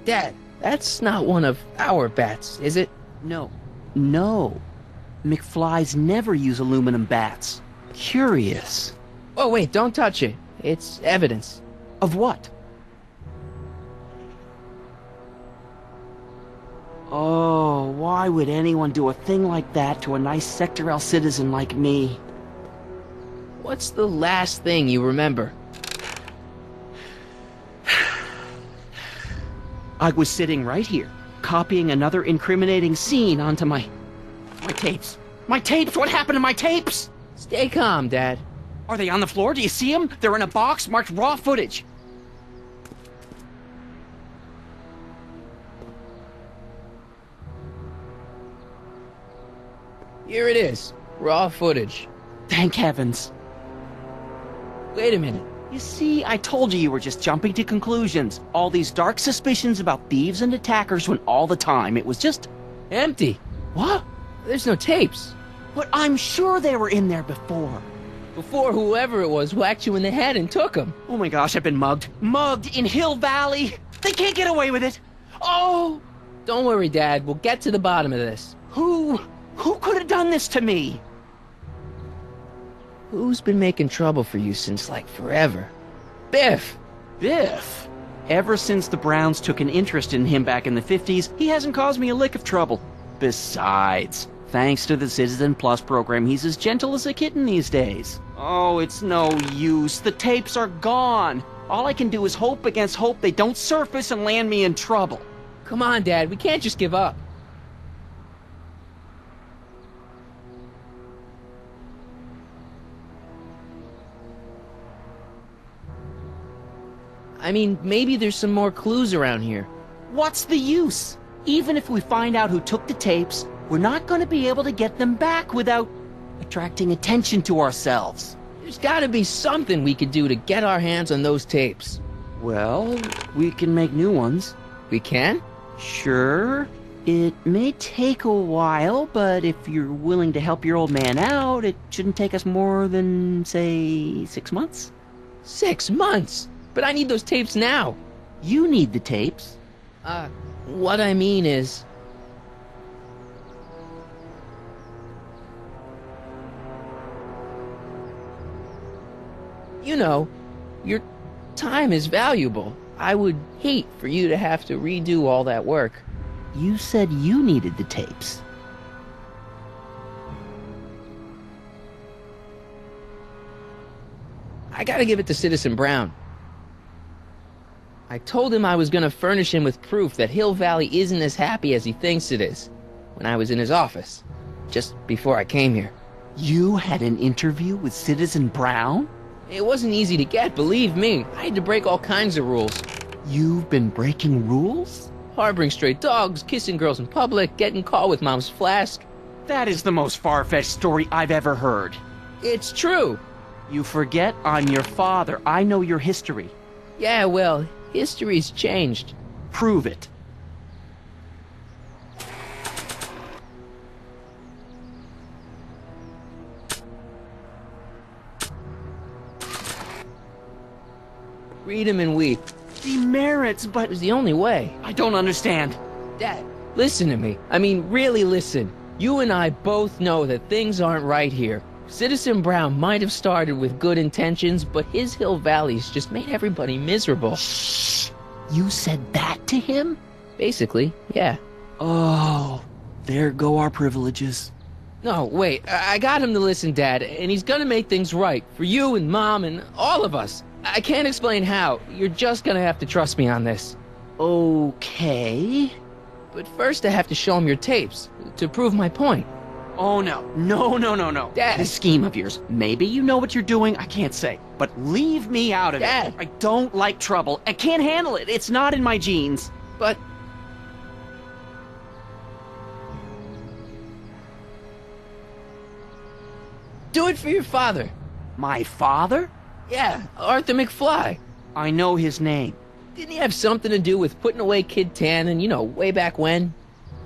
Dad, that's not one of our bats, is it? No. No. McFlys never use aluminum bats. Curious. Oh, wait, don't touch it. It's evidence. Of what? Oh, why would anyone do a thing like that to a nice Sector L citizen like me? What's the last thing you remember? I was sitting right here, copying another incriminating scene onto my tapes. My tapes! What happened to my tapes? Stay calm, Dad. Are they on the floor? Do you see them? They're in a box marked raw footage. Here it is. Raw footage. Thank heavens. Wait a minute. You see, I told you were just jumping to conclusions. All these dark suspicions about thieves and attackers when all the time it was just... empty. What? There's no tapes. But I'm sure they were in there before. Before whoever it was whacked you in the head and took them. Oh my gosh, I've been mugged. Mugged in Hill Valley. They can't get away with it. Oh! Don't worry, Dad. We'll get to the bottom of this. Who could have done this to me? Who's been making trouble for you since, like, forever? Biff! Biff? Ever since the Browns took an interest in him back in the 50s, he hasn't caused me a lick of trouble. Besides, thanks to the Citizen Plus program, he's as gentle as a kitten these days. Oh, it's no use. The tapes are gone. All I can do is hope against hope they don't surface and land me in trouble. Come on, Dad. We can't just give up. I mean, maybe there's some more clues around here. What's the use? Even if we find out who took the tapes, we're not going to be able to get them back without attracting attention to ourselves. There's gotta be something we could do to get our hands on those tapes. Well, we can make new ones. We can? Sure. It may take a while, but if you're willing to help your old man out, it shouldn't take us more than, say, 6 months. 6 months? But I need those tapes now. You need the tapes. What I mean is... You know, your time is valuable. I would hate for you to have to redo all that work. You said you needed the tapes. I gotta give it to Citizen Brown. I told him I was gonna furnish him with proof that Hill Valley isn't as happy as he thinks it is when I was in his office, just before I came here. You had an interview with Citizen Brown? It wasn't easy to get, believe me. I had to break all kinds of rules. You've been breaking rules? Harboring stray dogs, kissing girls in public, getting caught with Mom's flask. That is the most far-fetched story I've ever heard. It's true. You forget I'm your father. I know your history. Yeah, well, history's changed. Prove it. Read him and weep. Demerits, but... It was the only way. I don't understand. Dad, listen to me. I mean, really listen. You and I both know that things aren't right here. Citizen Brown might have started with good intentions, but his Hill Valley's just made everybody miserable. Shh! You said that to him? Basically, yeah. Oh, there go our privileges. No, wait. I got him to listen, Dad, and he's gonna make things right. For you and Mom and all of us. I can't explain how. You're just gonna have to trust me on this. Okay. But first I have to show him your tapes, to prove my point. Oh no. No. Dad! This scheme of yours. Maybe you know what you're doing, I can't say. But leave me out of Dad! it. I don't like trouble. I can't handle it. It's not in my genes. But... do it for your father. My father? Yeah, Arthur McFly. I know his name. Didn't he have something to do with putting away Kid Tannen, you know, way back when?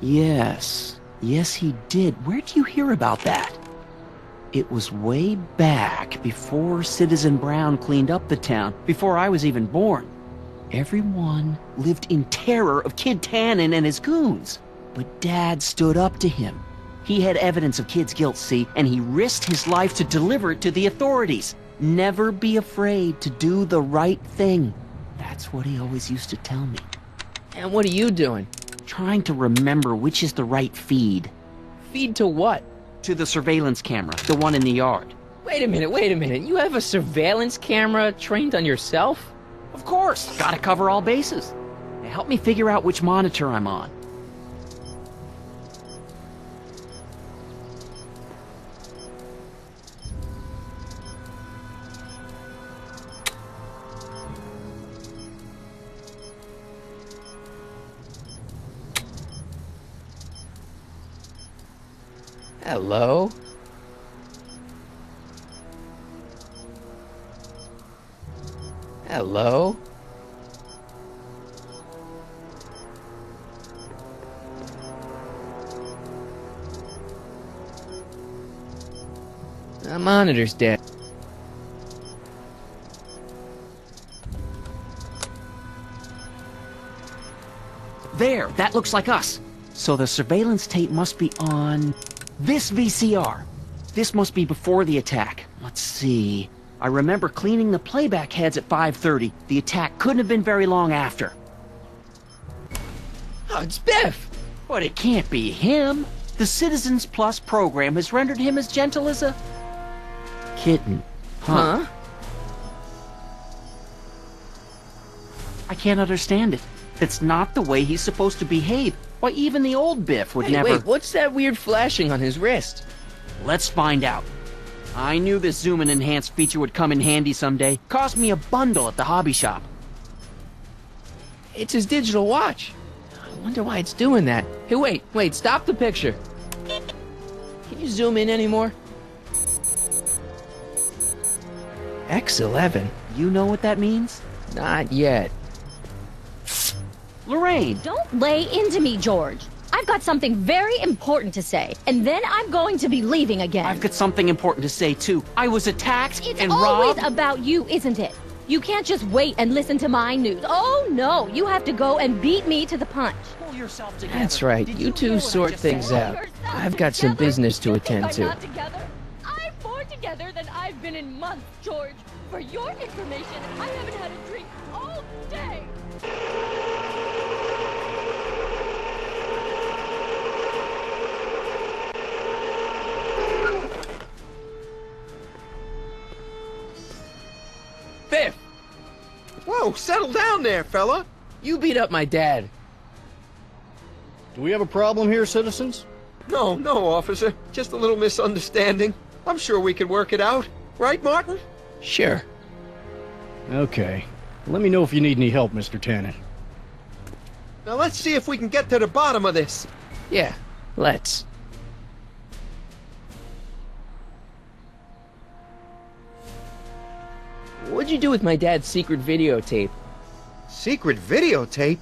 Yes. Yes, he did. Where'd you hear about that? It was way back before Citizen Brown cleaned up the town, before I was even born. Everyone lived in terror of Kid Tannen and his goons. But Dad stood up to him. He had evidence of Kid's guilt, see, and he risked his life to deliver it to the authorities. Never be afraid to do the right thing. That's what he always used to tell me. And what are you doing? Trying to remember which is the right feed. Feed to what? To the surveillance camera, the one in the yard. Wait a minute. You have a surveillance camera trained on yourself? Of course. Gotta cover all bases. Now help me figure out which monitor I'm on. Hello? Hello? The monitor's dead. There, that looks like us. So the surveillance tape must be on this VCR. This must be before the attack. Let's see. I remember cleaning the playback heads at 5:30. The attack couldn't have been very long after. Oh, it's Biff! But it can't be him. The Citizens Plus program has rendered him as gentle as a kitten. Huh? I can't understand it. It's not the way he's supposed to behave. Why, even the old Biff would never... Wait, what's that weird flashing on his wrist? Let's find out. I knew this zoom and enhance feature would come in handy someday. Cost me a bundle at the hobby shop. It's his digital watch. I wonder why it's doing that. Hey, wait, stop the picture. Can you zoom in anymore? X11. You know what that means? Not yet. Lorraine! Don't lay into me, George. I've got something very important to say, and then I'm going to be leaving again. I've got something important to say, too. I was attacked and robbed. It's always about you, isn't it? You can't just wait and listen to my news. Oh, no, you have to go and beat me to the punch. Pull yourself together. That's right. You two sort things out. I've got some business to attend to. I'm more together than I've been in months, George. For your information, I haven't had a drink all day. Biff! Whoa, settle down there, fella. You beat up my dad. Do we have a problem here, citizens? No, officer. Just a little misunderstanding. I'm sure we can work it out. Right, Martin? Sure. Okay. Let me know if you need any help, Mr. Tannen. Now let's see if we can get to the bottom of this. Yeah, let's. What'd you do with my dad's secret videotape? Secret videotape?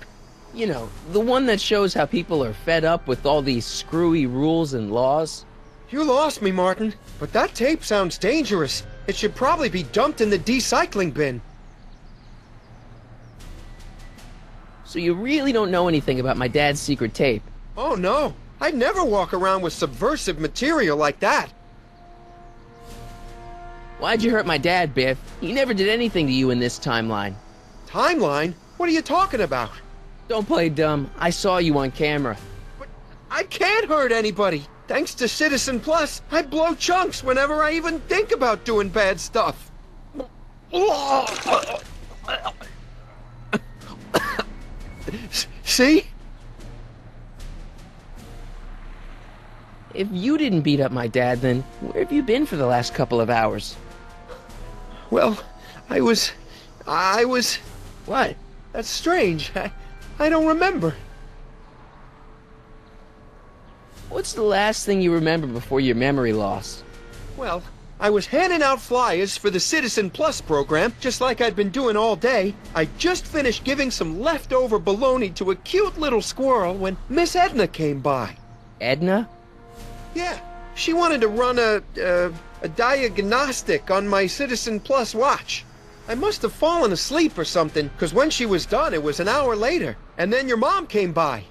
You know, the one that shows how people are fed up with all these screwy rules and laws. You lost me, Martin. But that tape sounds dangerous. It should probably be dumped in the recycling bin. So you really don't know anything about my dad's secret tape? Oh, no. I'd never walk around with subversive material like that. Why'd you hurt my dad, Biff? He never did anything to you in this timeline. Timeline? What are you talking about? Don't play dumb. I saw you on camera. But I can't hurt anybody. Thanks to Citizen Plus, I blow chunks whenever I even think about doing bad stuff. See? If you didn't beat up my dad, then where have you been for the last couple of hours? Well, I was... What? That's strange. I don't remember. What's the last thing you remember before your memory loss? Well, I was handing out flyers for the Citizen Plus program, just like I'd been doing all day. I just finished giving some leftover bologna to a cute little squirrel when Miss Edna came by. Edna? Yeah, she wanted to run a a diagnostic on my Citizen Plus watch. I must have fallen asleep or something, because when she was done, it was an hour later. And then your mom came by.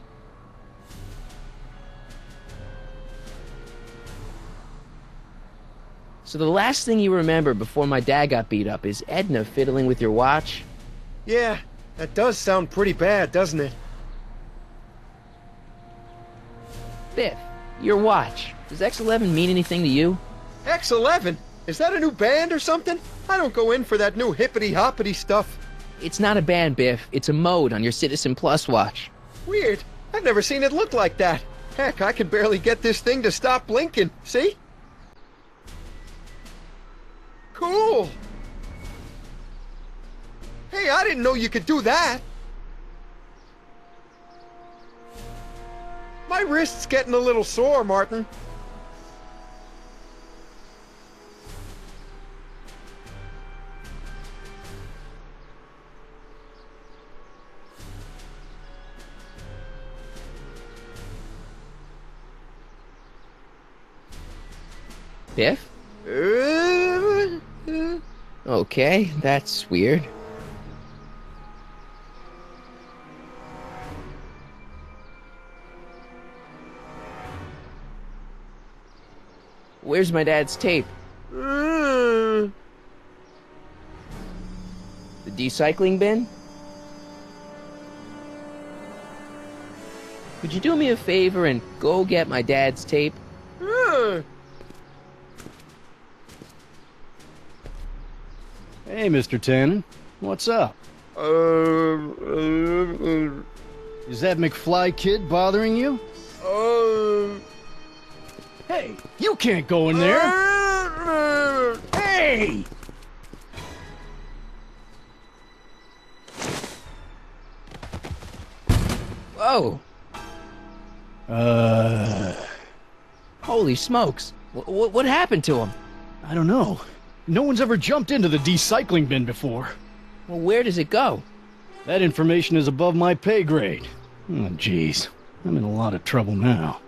So the last thing you remember before my dad got beat up is Edna fiddling with your watch? Yeah, that does sound pretty bad, doesn't it? Biff, your watch. Does X11 mean anything to you? X11? Is that a new band or something? I don't go in for that new hippity-hoppity stuff. It's not a band, Biff. It's a mode on your Citizen Plus watch. Weird. I've never seen it look like that. Heck, I can barely get this thing to stop blinking. See? Cool. Hey, I didn't know you could do that. My wrist's getting a little sore, Martin. Biff? Okay, that's weird. Where's my dad's tape? The recycling bin? Could you do me a favor and go get my dad's tape? Hey, Mr. Tannen. What's up? Is that McFly kid bothering you? Hey, you can't go in there! Hey! Whoa! Holy smokes! What happened to him? I don't know. No one's ever jumped into the recycling bin before. Well, where does it go? That information is above my pay grade. Oh, jeez. I'm in a lot of trouble now.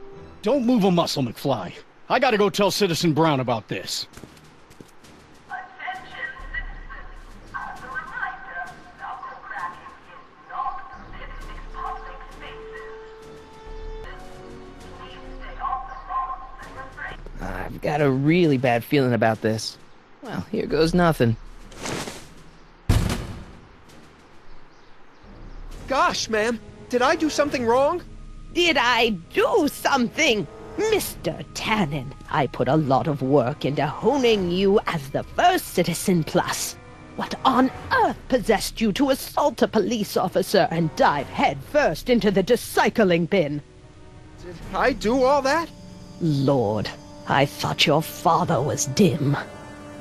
Don't move a muscle, McFly. I gotta go tell Citizen Brown about this. I've got a really bad feeling about this. Well, here goes nothing. Gosh, ma'am, did I do something wrong? Did I do something? Mr. Tannen, I put a lot of work into honing you as the first Citizen Plus. What on earth possessed you to assault a police officer and dive headfirst into the recycling bin? Did I do all that? Lord, I thought your father was dim.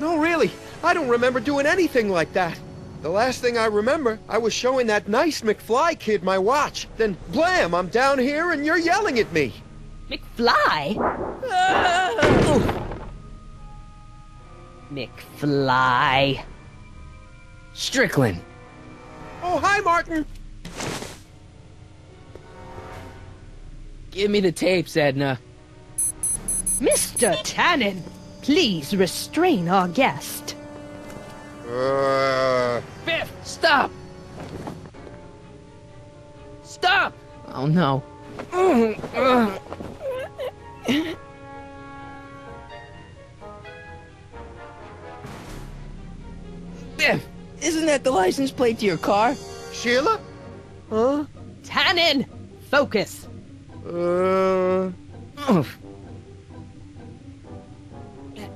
No, really, I don't remember doing anything like that. The last thing I remember, I was showing that nice McFly kid my watch. Then, blam, I'm down here and you're yelling at me. McFly? McFly. Strickland. Oh, hi, Martin. Give me the tapes, Edna. Mr. Tannen, please restrain our guest. Biff, stop! Stop! Oh, no. Biff, isn't that the license plate to your car? Sheila? Huh? Tannen, focus.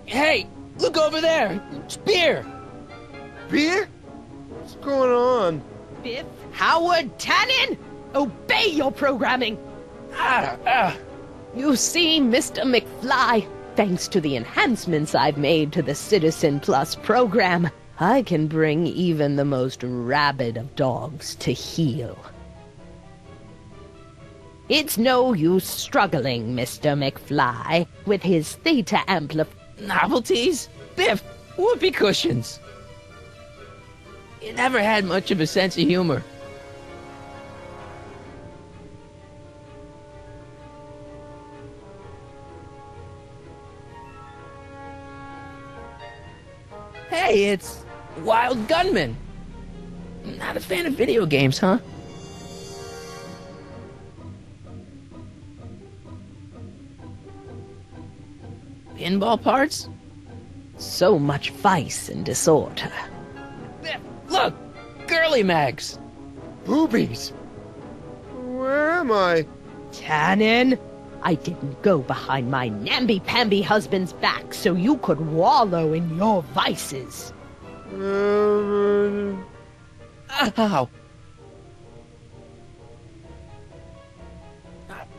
Hey, look over there. It's beer. Beer? What's going on? Biff Howard Tannen, obey your programming. You see, Mr. McFly, thanks to the enhancements I've made to the Citizen Plus program, I can bring even the most rabid of dogs to heel. It's no use struggling, Mr. McFly, with his theta Novelties? Biff, whoopee cushions. You never had much of a sense of humor. Hey, it's Wild Gunman. Not a fan of video games, huh? Pinball parts? So much vice and disorder. Look! Girly mags! Boobies! Where am I? Tannen, I didn't go behind my namby-pamby husband's back so you could wallow in your vices. Ow!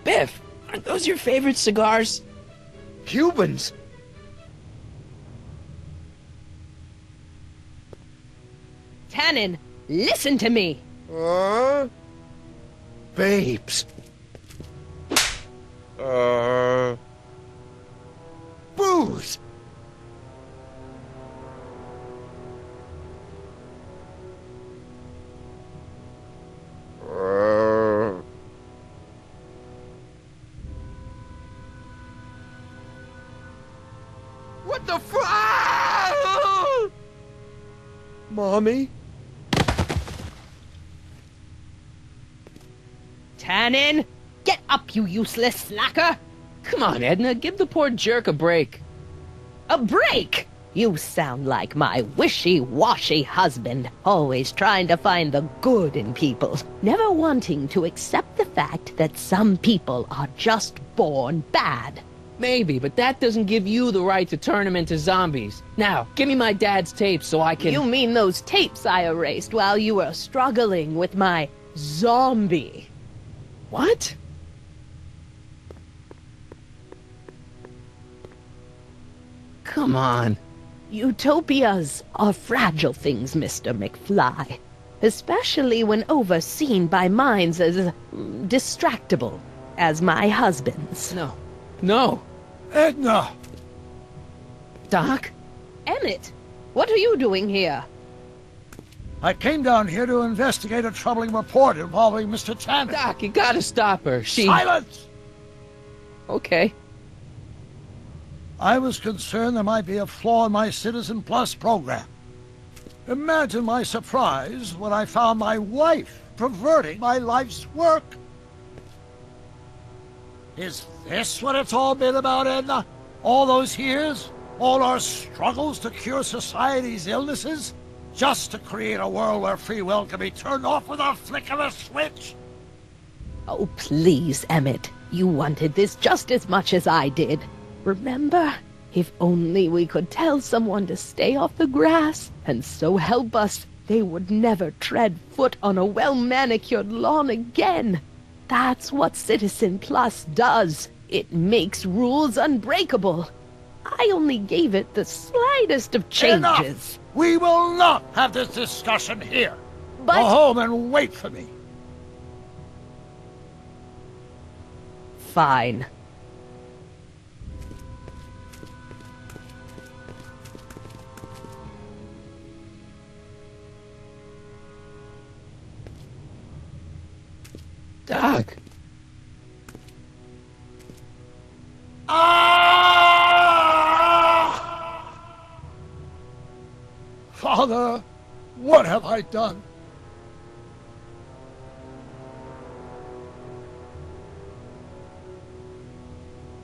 Biff, aren't those your favorite cigars? Cubans! Tannen, listen to me! Babes. Booze! What the Mommy? Tannen, get up, you useless slacker! Come on, Edna, give the poor jerk a break. A break? You sound like my wishy-washy husband, always trying to find the good in people, never wanting to accept the fact that some people are just born bad. Maybe, but that doesn't give you the right to turn them into zombies. Now, give me my dad's tapes so I can... You mean those tapes I erased while you were struggling with my zombie? What? Come on. Utopias are fragile things, Mr. McFly. Especially when overseen by minds as distractible as my husband's. No. No. Edna! Doc? Emmett, what are you doing here? I came down here to investigate a troubling report involving Mr. Tannen. Doc, you gotta stop her. Silence! Okay. I was concerned there might be a flaw in my Citizen Plus program. Imagine my surprise when I found my wife perverting my life's work. Is this what it's all been about, Edna? All those years? All our struggles to cure society's illnesses? Just to create a world where free will can be turned off with a flick of a switch? Oh, please, Emmett. You wanted this just as much as I did. Remember? If only we could tell someone to stay off the grass, and so help us, they would never tread foot on a well-manicured lawn again. That's what Citizen Plus does. It makes rules unbreakable. I only gave it the slightest of changes. Enough! We will not have this discussion here. But... Go home and wait for me. Fine. Doc. Father, what have I done?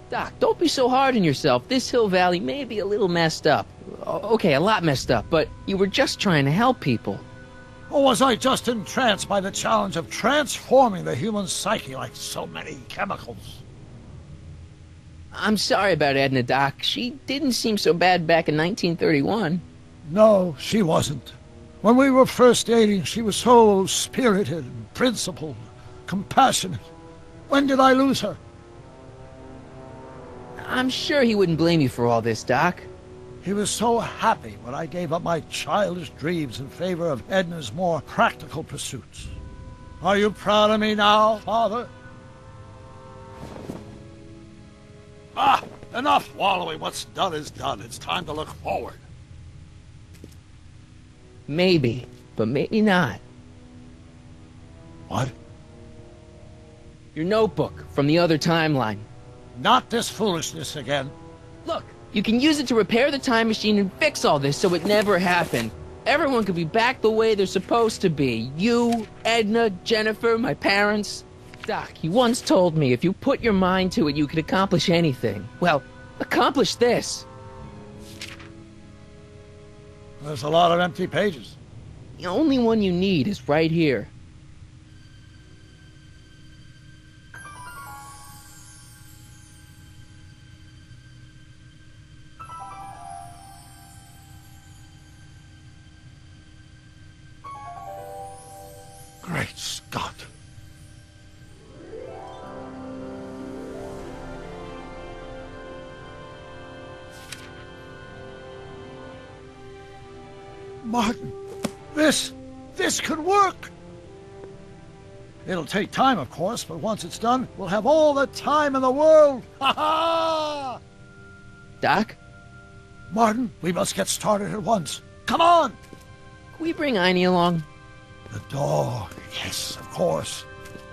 Doc, don't be so hard on yourself. This hill valley may be a little messed up. Okay, a lot messed up, but you were just trying to help people. Or was I just entranced by the challenge of transforming the human psyche like so many chemicals? I'm sorry about Edna, Doc. She didn't seem so bad back in 1931. No, she wasn't. When we were first dating, she was so spirited and principled, compassionate. When did I lose her? I'm sure he wouldn't blame you for all this, Doc. He was so happy when I gave up my childish dreams in favor of Edna's more practical pursuits. Are you proud of me now, Father? Enough wallowing. What's done is done. It's time to look forward. Maybe, but maybe not. What? Your notebook from the other timeline. Not this foolishness again. Look, You can use it to repair the time machine and fix all this so it never happened. Everyone could be back the way they're supposed to be. You, Edna, Jennifer, my parents. Doc, you once told me if you put your mind to it, you could accomplish anything. Well, accomplish this. There's a lot of empty pages. The only one you need is right here. Great Scott. Martin, this could work. It'll take time, of course, but once it's done, we'll have all the time in the world. Ha ha! Doc? Martin, we must get started at once. Come on! Can we bring Einie along? The dog, yes, of course.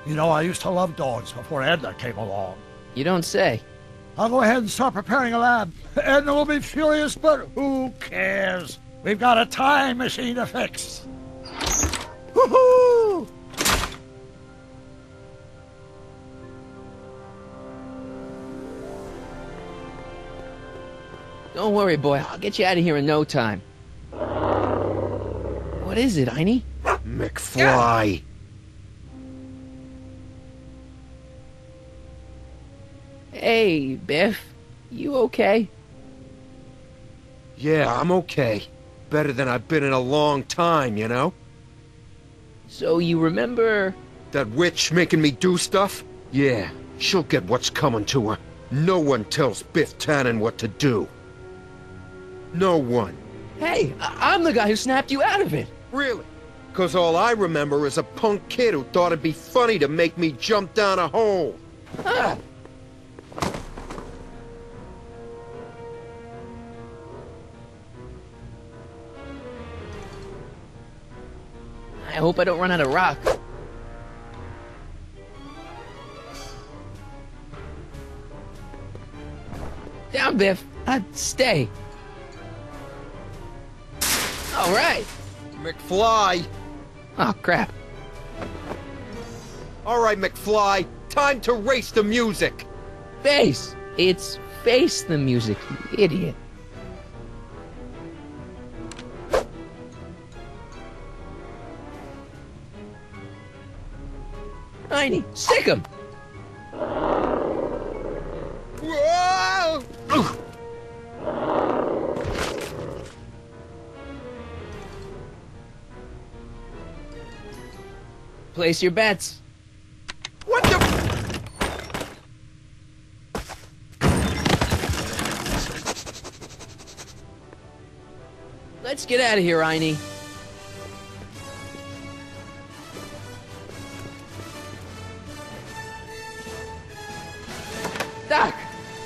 You know, I used to love dogs before Edna came along. You don't say. I'll go ahead and start preparing a lab. Edna will be furious, but who cares? We've got a time machine to fix. Woohoo! Don't worry, boy. I'll get you out of here in no time. What is it, Einie? McFly. Hey, Biff. You okay? Yeah, I'm okay. Better than I've been in a long time, you know? So you remember... That witch making me do stuff? Yeah, she'll get what's coming to her. No one tells Biff Tannen what to do. No one. Hey, I'm the guy who snapped you out of it. Really? 'Cause all I remember is a punk kid who thought it'd be funny to make me jump down a hole. Ah. I hope I don't run out of rock. Down, Biff. Stay. All right. McFly. Oh, crap. All right, McFly. Time to race the music. Face. It's face the music, you idiot. Einie, stick him! Whoa! Place your bets. What the... Let's get out of here, Einie. Doc!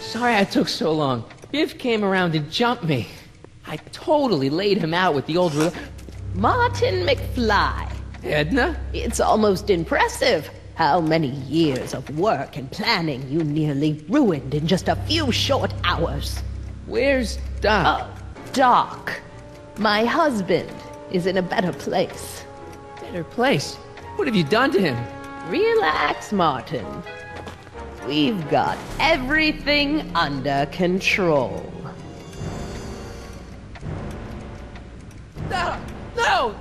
Sorry I took so long. Biff came around and jumped me. I totally laid him out with the old... Martin McFly. Edna? It's almost impressive how many years of work and planning you nearly ruined in just a few short hours. Where's Doc? Doc. My husband is in a better place. Better place? What have you done to him? Relax, Martin. We've got everything under control. No! No!